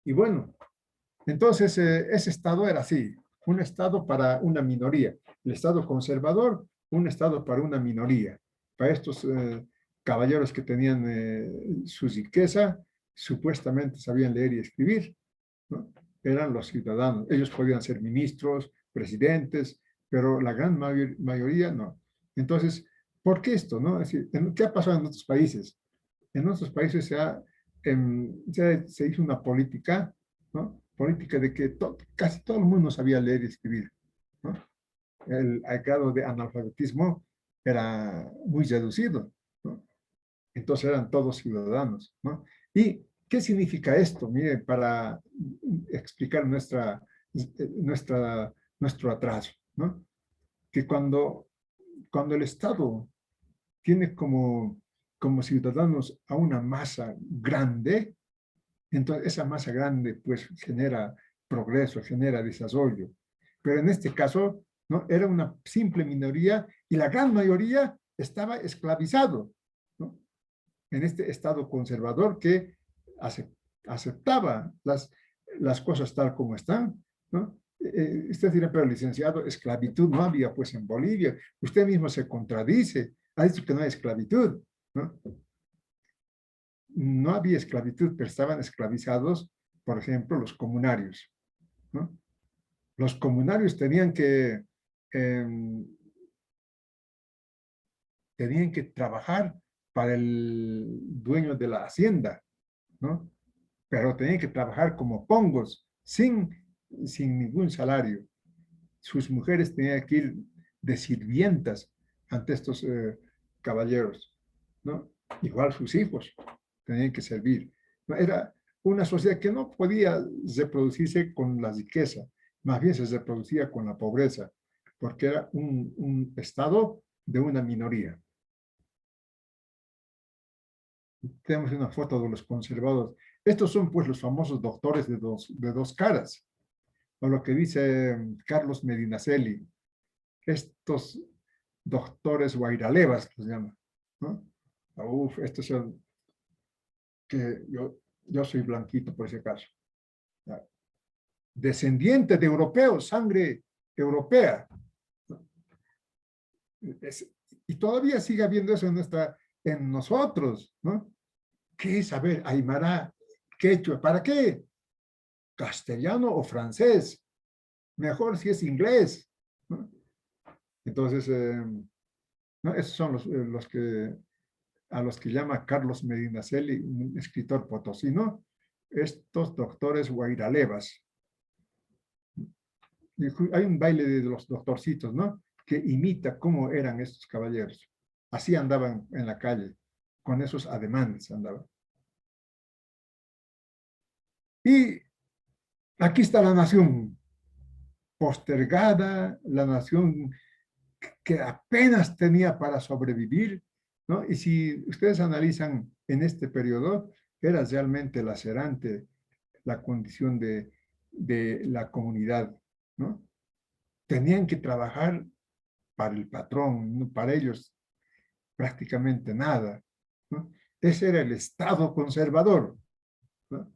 Y bueno, entonces ese Estado era así, un Estado para una minoría. El Estado conservador, un Estado para una minoría. Para estos caballeros que tenían su riqueza, supuestamente sabían leer y escribir, ¿no?, eran los ciudadanos. Ellos podían ser ministros, presidentes, pero la gran mayoría no. Entonces, ¿por qué esto, no? Es decir, ¿qué ha pasado en otros países? En otros países se hizo una política, ¿no?, política de que casi todo el mundo sabía leer y escribir, ¿no? El grado de analfabetismo era muy reducido, ¿no? Entonces eran todos ciudadanos, ¿no? ¿Y qué significa esto? Mire, para explicar nuestra nuestro atraso, ¿no? Que cuando el Estado tiene como ciudadanos a una masa grande, entonces esa masa grande pues genera progreso, genera desarrollo. Pero en este caso, ¿no? Era una simple minoría y la gran mayoría estaba esclavizado, ¿no? En este Estado conservador que aceptaba las cosas tal como están, ¿no? Usted dirá, pero licenciado, esclavitud no había pues en Bolivia. Usted mismo se contradice, ha dicho que no hay esclavitud, ¿no? No había esclavitud, pero estaban esclavizados, por ejemplo, los comunarios, ¿no? Los comunarios eh, tenían que trabajar para el dueño de la hacienda, ¿no? Pero tenían que trabajar como pongos, sin ningún salario. Sus mujeres tenían que ir de sirvientas ante estos caballeros, ¿no? Igual sus hijos tenían que servir. ¿No? Era una sociedad que no podía reproducirse con la riqueza, más bien se reproducía con la pobreza, porque era un estado de una minoría. Tenemos una foto de los conservadores. Estos son pues los famosos doctores de dos caras, o lo que dice Carlos Medinaceli, estos doctores guairalevas, los llaman, ¿no? Uf, estos son, que yo soy blanquito por ese caso. ¿Ya? Descendiente de europeos, sangre europea. ¿No? Y todavía sigue habiendo eso en nosotros, ¿no? ¿Qué es saber aymara, quechua? ¿Para qué? ¿Castellano o francés? Mejor si es inglés, ¿no? Entonces, ¿no? Esos son a los que llama Carlos Medinaceli, un escritor potosino, estos doctores guairalevas. Hay un baile de los doctorcitos, ¿no? Que imita cómo eran estos caballeros. Así andaban en la calle, con esos ademanes andaban. Y aquí está la nación postergada, la nación que apenas tenía para sobrevivir, ¿no? Y si ustedes analizan en este periodo, era realmente lacerante la condición de la comunidad, ¿no? Tenían que trabajar para el patrón, no para ellos prácticamente nada, ¿no? Ese era el Estado conservador, ¿no?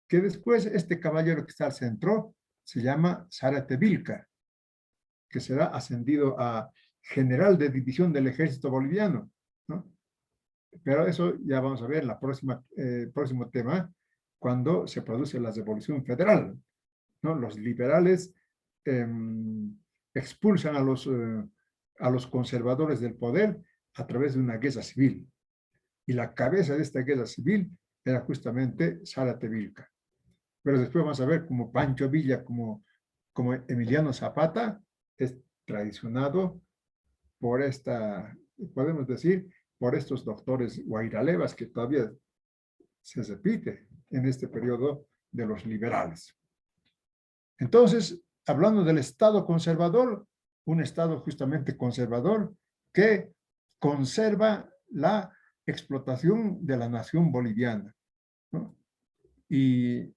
Que después este caballero que está al centro se llama Zárate Vilca, que será ascendido a general de división del ejército boliviano, ¿no? Pero eso ya vamos a ver en la próximo tema, cuando se produce la revolución federal, ¿no? Los liberales eh, expulsan a los conservadores del poder a través de una guerra civil. Y la cabeza de esta guerra civil era justamente Zárate Vilca. Pero después vamos a ver como Pancho Villa, como Emiliano Zapata, es traicionado por podemos decir, por estos doctores guairalevas que todavía se repite en este periodo de los liberales. Entonces, hablando del Estado conservador, un Estado justamente conservador que conserva la explotación de la nación boliviana, ¿no? Y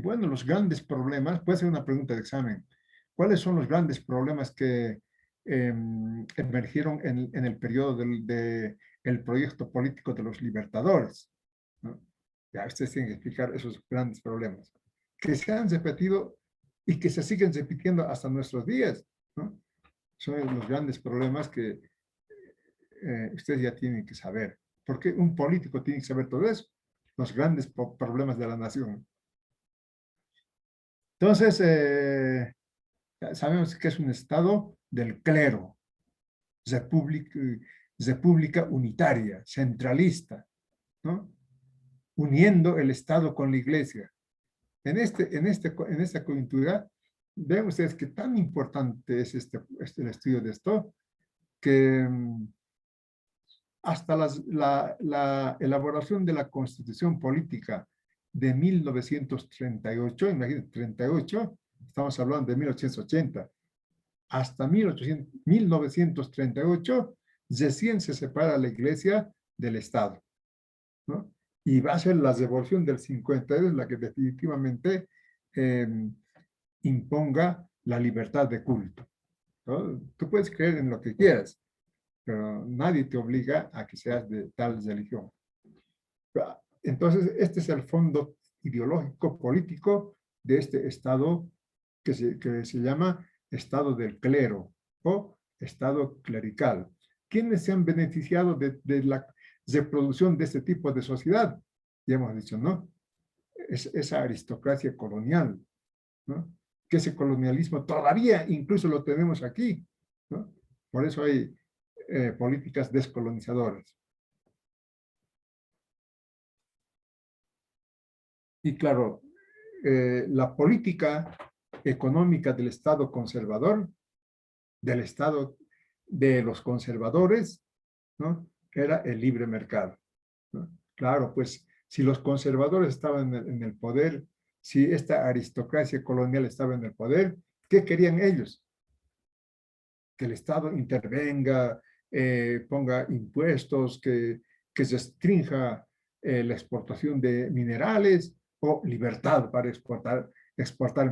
bueno, los grandes problemas, puede ser una pregunta de examen, ¿cuáles son los grandes problemas que emergieron en el periodo del proyecto político de los libertadores? ¿No? Ya ustedes tienen que explicar esos grandes problemas que se han repetido y que se siguen repitiendo hasta nuestros días, ¿no? Son los grandes problemas que ustedes ya tienen que saber. ¿Por qué un político tiene que saber todo eso? Los grandes problemas de la nación. Entonces, sabemos que es un estado del clero, república unitaria, centralista, ¿no? Uniendo el Estado con la Iglesia. En esta coyuntura, vean ustedes qué tan importante es el estudio de esto, que hasta la elaboración de la Constitución Política de 1938, imagínense, 38, Estamos hablando de 1880. Hasta 1938, recién se separa la iglesia del Estado, ¿no? Y va a ser la revolución del 52 la que definitivamente eh, imponga la libertad de culto, ¿no? Tú puedes creer en lo que quieras, pero nadie te obliga a que seas de tal religión. Entonces, este es el fondo ideológico político de este Estado que se llama Estado del clero o Estado clerical. ¿Quiénes se han beneficiado de la reproducción de este tipo de sociedad? Ya hemos dicho, ¿no? Esa aristocracia colonial, ¿no? Que ese colonialismo todavía incluso lo tenemos aquí, ¿no? Por eso hay políticas descolonizadoras. Y claro, la política económica del Estado conservador, del Estado de los conservadores, ¿no? Era el libre mercado, ¿no? Claro, pues si los conservadores estaban en el poder, si esta aristocracia colonial estaba en el poder, ¿qué querían ellos? Que el Estado intervenga, ponga impuestos, que se restrinja la exportación de minerales o libertad para exportar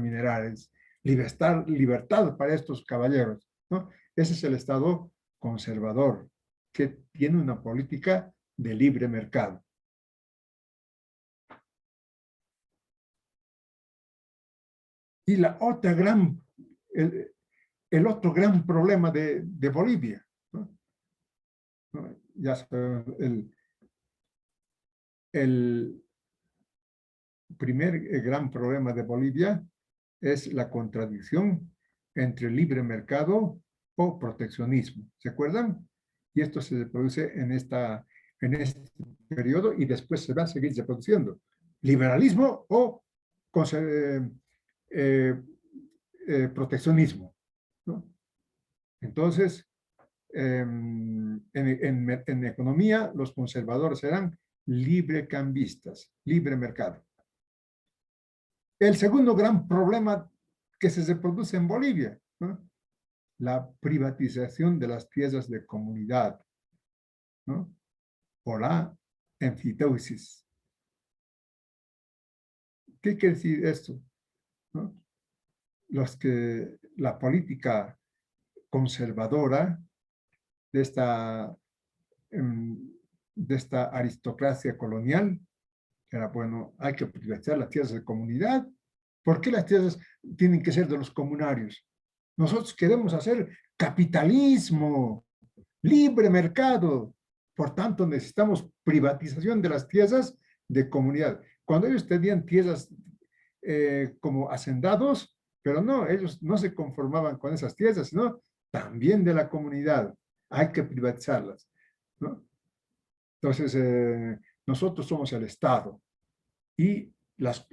minerales, libertad para estos caballeros, ¿no? Ese es el Estado conservador, que tiene una política de libre mercado. Y la otra el otro gran problema de Bolivia, ¿no? Ya sabemos, el primer gran problema de Bolivia es la contradicción entre libre mercado o proteccionismo. ¿Se acuerdan? Y esto se produce en este periodo y después se va a seguir reproduciendo. Liberalismo o eh, proteccionismo, ¿no? Entonces, en economía, los conservadores eran librecambistas, libre mercado. El segundo gran problema que se reproduce en Bolivia, ¿no? La privatización de las tierras de comunidad, ¿no? O la enfiteusis. ¿Qué quiere decir esto? ¿No? La política conservadora de esta aristocracia colonial era, bueno, hay que privatizar las tierras de comunidad. ¿Por qué las tierras tienen que ser de los comunarios? Nosotros queremos hacer capitalismo, libre mercado. Por tanto, necesitamos privatización de las tierras de comunidad. Cuando ellos tenían tierras como hacendados, pero no, ellos no se conformaban con esas tierras, sino también de la comunidad. Hay que privatizarlas, ¿no? Entonces, nosotros somos el Estado y las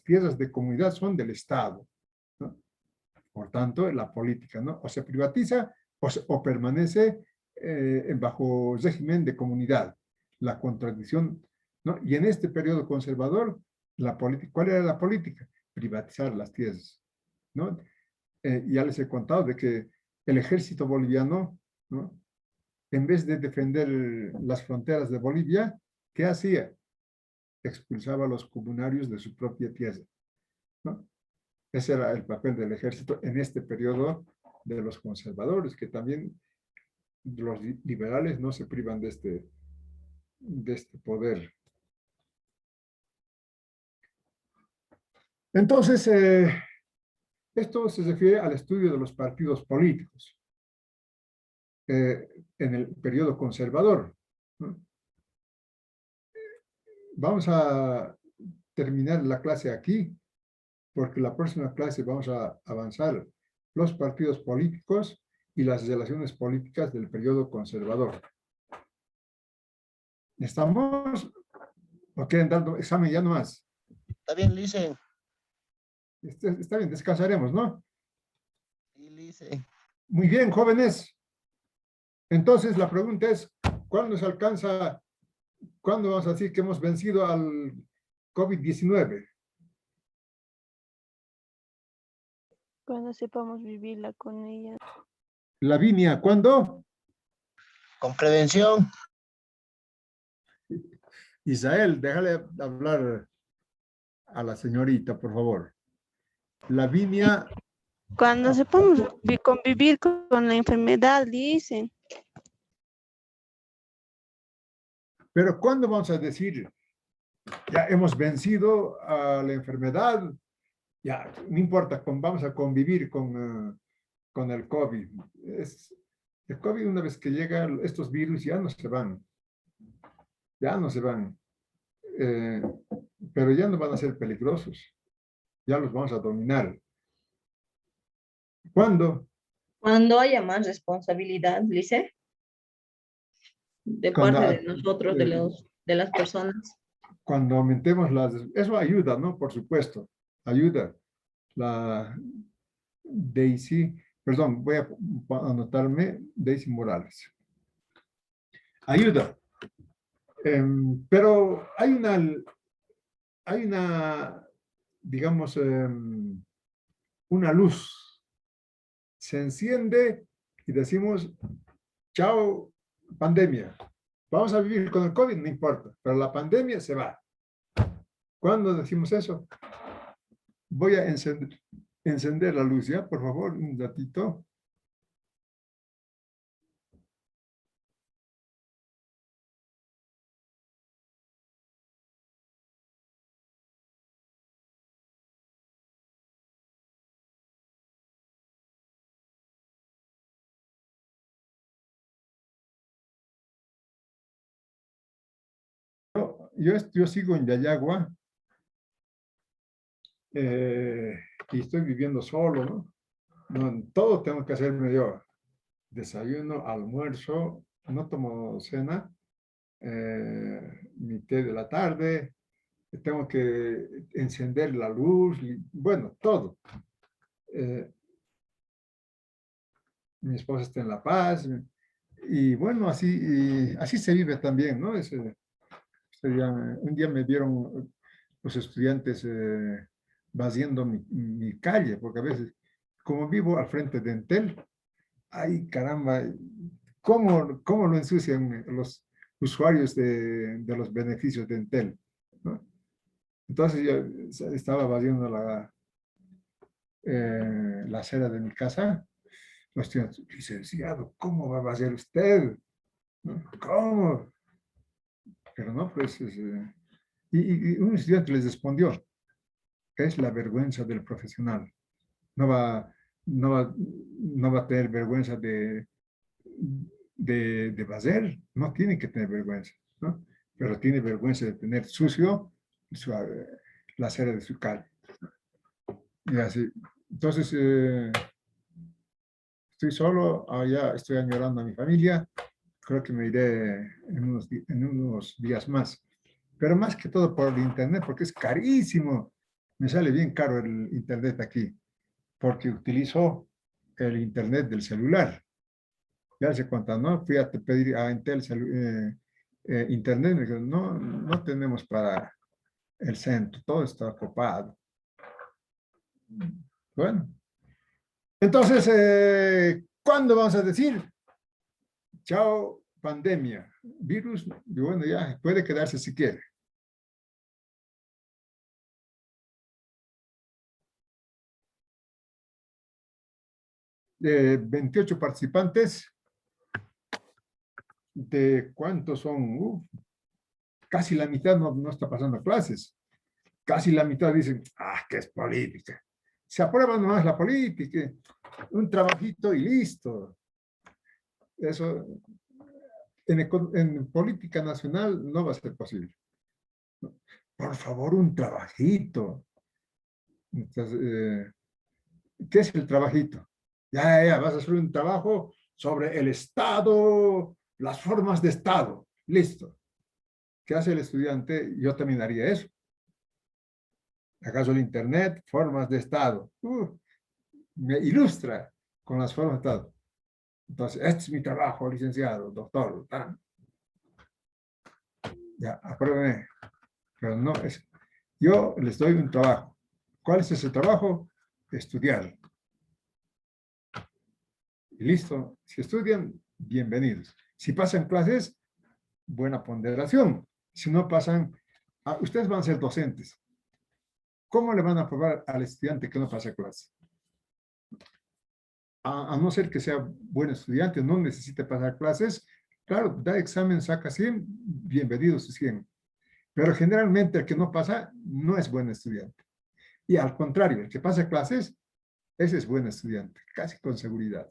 tierras de comunidad son del Estado, ¿no? Por tanto, la política, ¿no? O se privatiza o permanece bajo régimen de comunidad. La contradicción, ¿no? Y en este periodo conservador, ¿cuál era la política? Privatizar las tierras, ¿no? Ya les he contado de que el ejército boliviano, ¿no? En vez de defender las fronteras de Bolivia, ¿qué hacía? Expulsaba a los comunarios de su propia tierra, ¿no? Ese era el papel del ejército en este periodo de los conservadores, que también los liberales no se privan de este poder. Entonces, esto se refiere al estudio de los partidos políticos en el periodo conservador, ¿no? Vamos a terminar la clase aquí, porque la próxima clase vamos a avanzar los partidos políticos y las relaciones políticas del periodo conservador. ¿Estamos? ¿O quieren dar examen ya nomás? Está bien, Lice. Está bien, descansaremos, ¿no? Sí, Lice. Muy bien, jóvenes. Entonces la pregunta es, ¿cuándo nos alcanza, cuándo vamos a decir que hemos vencido al COVID-19? Cuando sepamos vivirla con ella. Lavinia, ¿cuándo? Con prevención. Isael, déjale hablar a la señorita, por favor. Lavinia, Cuando sepamos convivir con la enfermedad, dicen. pero ¿cuándo vamos a decir, ya hemos vencido a la enfermedad? Ya, no importa, vamos a convivir con el COVID. El COVID, una vez que llega, estos virus ya no se van. Ya no se van. Pero ya no van a ser peligrosos. Ya los vamos a dominar. ¿Cuándo? Cuando haya más responsabilidad, Lice, de Cuando, parte de nosotros, de las personas. cuando aumentemos las... Eso ayuda, ¿no? Por supuesto, ayuda. La Daisy, perdón, voy a anotarme Daisy Morales. Ayuda. Pero hay una, digamos, una luz. Se enciende y decimos, chao, pandemia. Vamos a vivir con el COVID, no importa, pero la pandemia se va. ¿Cuándo decimos eso? Voy a encender la luz, ¿ya? Por favor, un ratito. Yo sigo en Yayagua y estoy viviendo solo, ¿no? No, todo tengo que hacerme yo. Desayuno, almuerzo, no tomo cena, mi té de la tarde, tengo que encender la luz, bueno, todo. Mi esposa está en La Paz, y bueno, así se vive también, ¿no? Un día me vieron los estudiantes vaciando mi calle, porque a veces, como vivo al frente de Entel, ay caramba, ¿cómo lo ensucian los usuarios de los beneficios de Entel? ¿No? Entonces yo estaba vaciando la acera de mi casa. Los estudiantes, licenciado, ¿cómo va a vaciar usted? ¿No? ¿Cómo? Pero no, pues, y un estudiante les respondió, es la vergüenza del profesional. No va, no va a tener vergüenza de vaciar, no tiene que tener vergüenza, ¿no? Pero tiene vergüenza de tener sucio la acera de su calle. Y así. Entonces, estoy solo, ya estoy añorando a mi familia, creo que me iré en unos días más. Pero más que todo por el internet, porque es carísimo. Me sale bien caro el internet aquí, porque utilizo el internet del celular. Ya se cuenta, ¿no? Fui a pedir a Intel internet, me dijeron, no tenemos para el centro, todo está ocupado. Bueno, entonces, ¿cuándo vamos a decir? Chao, pandemia, virus, y bueno, ya puede quedarse si quiere. 28 participantes. ¿De cuántos son? Casi la mitad no está pasando clases. Casi la mitad dicen, que es política. Se aprueba nomás la política, un trabajito y listo. Eso en política nacional no va a ser posible. Por favor, un trabajito. Entonces, ¿qué es el trabajito? Ya, vas a hacer un trabajo sobre el Estado, las formas de Estado. Listo. ¿Qué hace el estudiante? Yo también haría eso. ¿Acaso el Internet? Formas de Estado. Me ilustra con las formas de Estado. Entonces, este es mi trabajo, licenciado, doctor. Ya, apruébeme. Pero no es. Yo les doy un trabajo. ¿Cuál es ese trabajo? Estudiar. Y listo. Si estudian, bienvenidos. Si pasan clases, buena ponderación. Si no pasan, ustedes van a ser docentes. ¿Cómo le van a probar al estudiante que no pasa clase? A no ser que sea buen estudiante, no necesite pasar clases, claro, da examen, saca 100, bienvenidos 100. Pero generalmente el que no pasa no es buen estudiante. Y al contrario, el que pasa clases, ese es buen estudiante, casi con seguridad.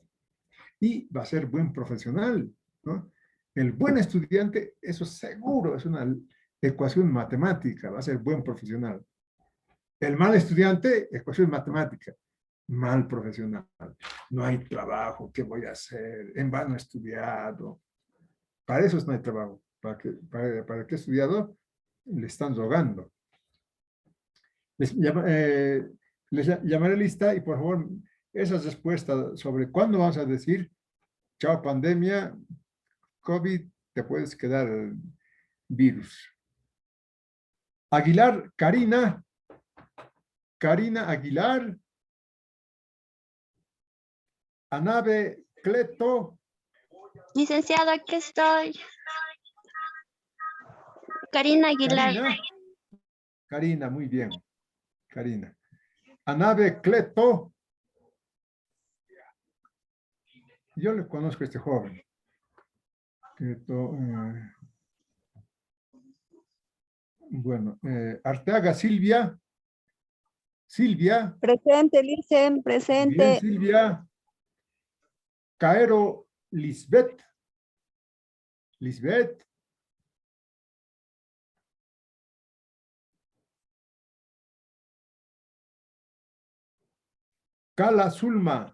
Y va a ser buen profesional, ¿no? El buen estudiante, eso seguro, es una ecuación matemática, va a ser buen profesional. El mal estudiante, ecuación matemática, mal profesional. No hay trabajo, ¿qué voy a hacer? En vano he estudiado. Para eso no hay trabajo. ¿Para qué he estudiado? Le están rogando. Les llamaré lista y por favor, esas respuestas sobre cuándo vamos a decir, chao pandemia, COVID, te puedes quedar virus. Aguilar, Karina Aguilar, Anabe Cleto. Licenciado, aquí estoy. Karina Aguilar. Karina, muy bien. Karina. Anabe Cleto. Yo le conozco a este joven. Cleto, bueno, Arteaga Silvia. Silvia. Presente, Licen, Bien, presente. Silvia. Caero Lisbeth. Lisbeth. Cala Zulma.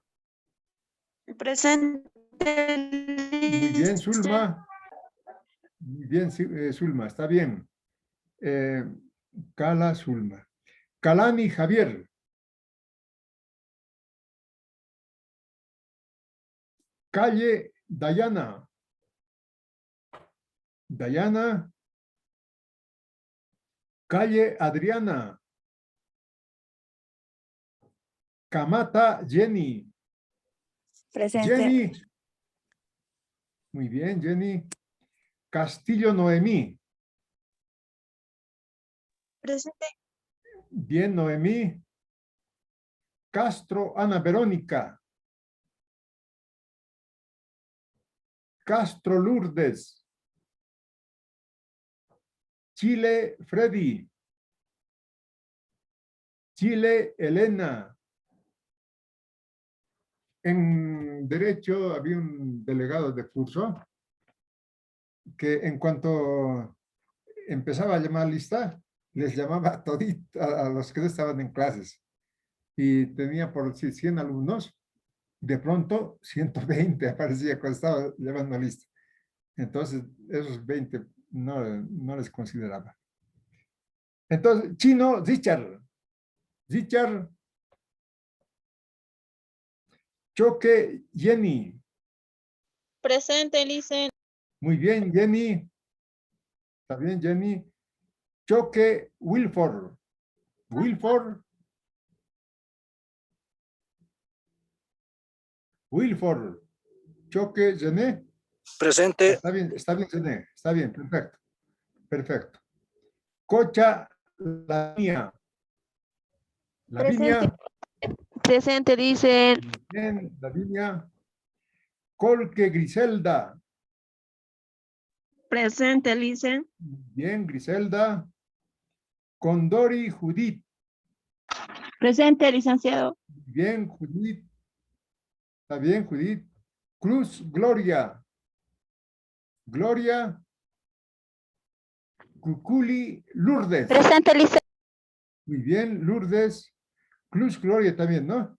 Presente. Muy bien, Zulma. Muy bien, Zulma, está bien. Cala Zulma. Calani Javier. Calle Dayana. Dayana. Calle Adriana. Camata Jenny. Presente. Jenny. Muy bien, Jenny. Castillo Noemí. Presente. Bien, Noemí. Castro Ana Verónica. Castro Lourdes. Chile Freddy. Chile Elena. En Derecho había un delegado de curso que en cuanto empezaba a llamar lista, les llamaba a los que no estaban en clases. Y tenía por decir 100 alumnos, de pronto 120 aparecía cuando estaba llevando lista. Entonces, esos 20 no les consideraba. Entonces, Chino Richard. Richard. Choque Jenny. Presente, Licen. Muy bien, Jenny. Está bien, Jenny. Choque Wilford. Wilford. Wilford. Choque Jené. Presente. Está bien, Jené. Está bien, perfecto. Perfecto. Cocha Lavinia. Lavinia. Presente, dicen. Bien, Lavinia. Colque Griselda. Presente, Licen. Bien, Griselda. Condori Judith. Presente, licenciado. Bien, Judith. Está bien, Judith. Cruz Gloria. Gloria. Cuculi Lourdes. Presente, licenciado. Muy bien, Lourdes. Cruz Gloria también, ¿no?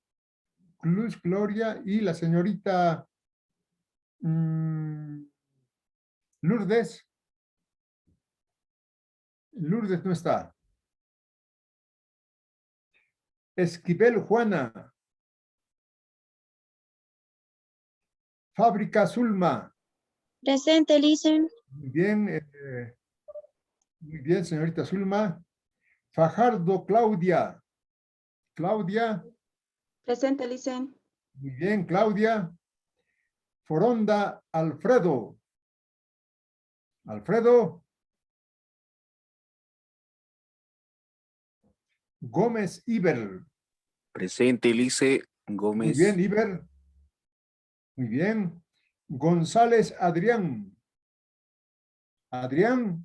Cruz Gloria y la señorita Lourdes. Lourdes no está. Esquivel Juana. Fábrica Zulma. Presente, Licen. Muy bien, señorita Zulma. Fajardo Claudia. Claudia. Presente, Licen. Muy bien, Claudia. Foronda Alfredo. Alfredo. Gómez Iber. Presente, Lice. Muy Gómez. bien, Iber. Muy bien. González Adrián. Adrián.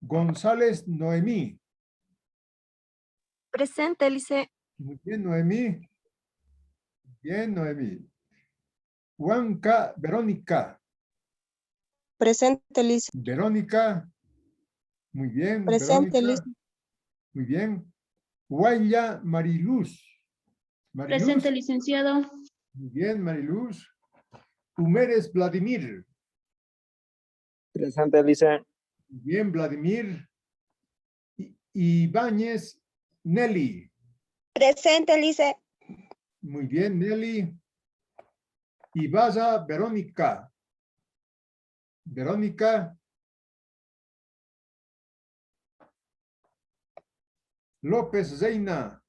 González Noemí. Presente, Lice. Muy bien, Noemí. Bien, Noemí. Huanca Verónica. Presente, Lice. Verónica. Muy bien, Presente, Verónica. Lice. Muy bien. Guaya Mariluz. Mariluz. Presente, licenciado. Muy bien, Mariluz. Humérez Vladimir. Presente, Lice. Muy bien, Vladimir. Ibáñez Nelly. Presente, Lice. Muy bien, Nelly. Ibaza Verónica. Verónica. López Zeina.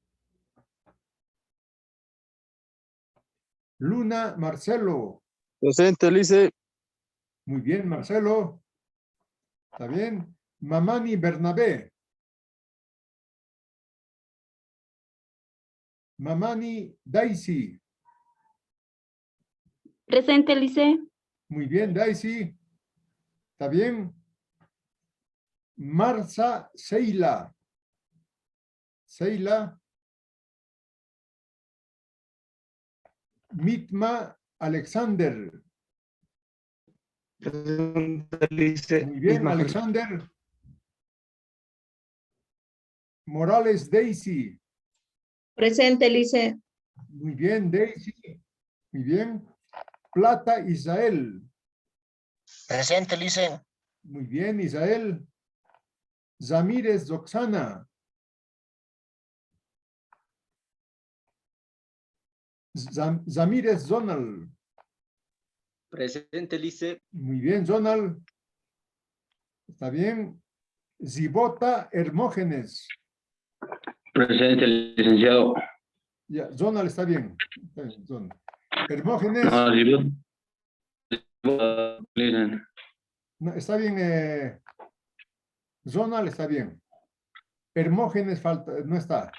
Luna Marcelo. Presente, Lice. Muy bien, Marcelo. ¿Está bien? Mamani Bernabé. Mamani Daisy. Presente, Lice. Muy bien, Daisy. ¿Está bien? Marza Seila. Seila. Mitma Alexander. Presente, Lice. Muy bien, Misma Alexander. Morales Daisy. Presente, Lice. Muy bien, Daisy. Muy bien. Plata Isael. Presente, Lice. Muy bien, Isael. Zamírez Roxana. Zamírez Zonal. Presente, Lice. Muy bien, Zonal. Está bien. Zibota Hermógenes. Presente, licenciado. Ya, Zonal está bien. Está bien, Zonal. Hermógenes. No, está bien. Zonal está bien. Hermógenes falta, no está.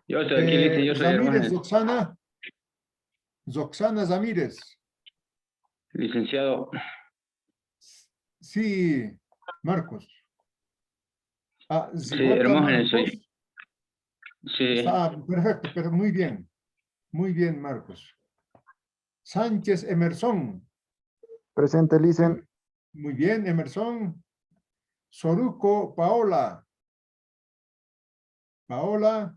Yo estoy aquí, Lice. Yo soy Zamírez hermano. Roxana. Roxana Zamírez. Licenciado. Sí, Marcos. Sí, Zigota Hermógenes Marcos. soy. Sí. Está perfecto, pero muy bien. Muy bien, Marcos. Sánchez Emerson. Presente, Lice. Muy bien, Emerson. Soruco Paola. Paola.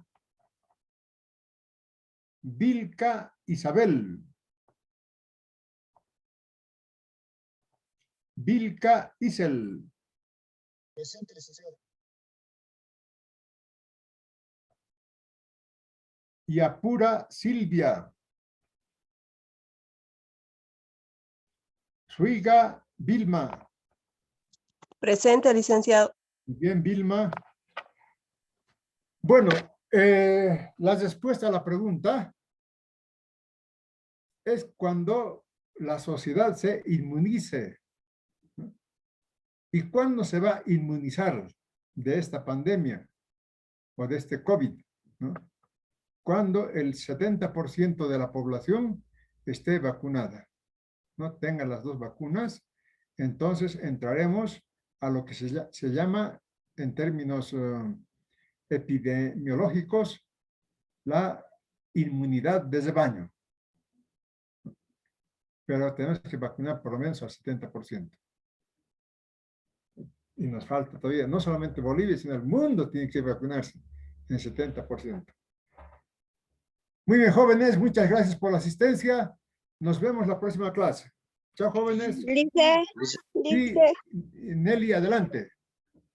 Vilca Isabel. Vilca Isel. Presente, licenciado. Yapura Silvia. Suiga Vilma. Presente, licenciado. Muy bien, Vilma. Bueno, la respuesta a la pregunta es cuando la sociedad se inmunice. ¿No? ¿Y cuándo se va a inmunizar de esta pandemia o de este COVID? ¿No? Cuando el 70% de la población esté vacunada, no tenga las dos vacunas, entonces entraremos a lo que se llama en términos epidemiológicos la inmunidad de rebaño. Pero tenemos que vacunar por lo menos al 70%. Y nos falta todavía, no solamente Bolivia, sino el mundo tiene que vacunarse en 70%. Muy bien, jóvenes, muchas gracias por la asistencia. Nos vemos la próxima clase. Chao, jóvenes. Lice, Sí, Nelly, adelante.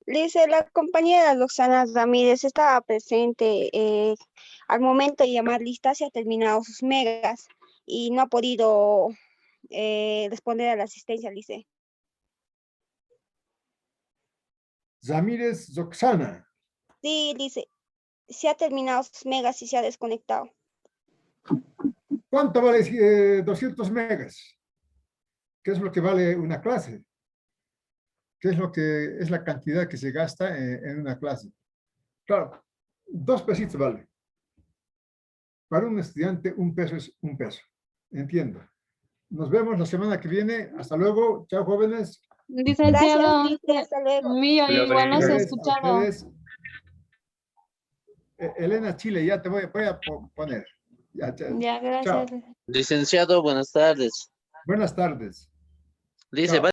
Lice, la compañera Roxana Ramírez estaba presente al momento de llamar lista, se ha terminado sus megas y no ha podido responder a la asistencia, Lice. Ramírez Roxana. Sí, Lice, se ha terminado sus megas y se ha desconectado. ¿Cuánto vale 200 megas? ¿Qué es lo que vale una clase? ¿Qué es lo que es la cantidad que se gasta en una clase? Claro, 2 pesitos vale. Para un estudiante, 1 peso es 1 peso. Entiendo. Nos vemos la semana que viene. Hasta luego. Chao, jóvenes. Licenciado, Gracias, Lice, hasta luego. mío igual no se ha Ustedes- escuchado. ustedes- Elena Chile, ya te voy a poner. Ya, Ya, chao. gracias. Licenciado, buenas tardes. Buenas tardes. Dice, Chao.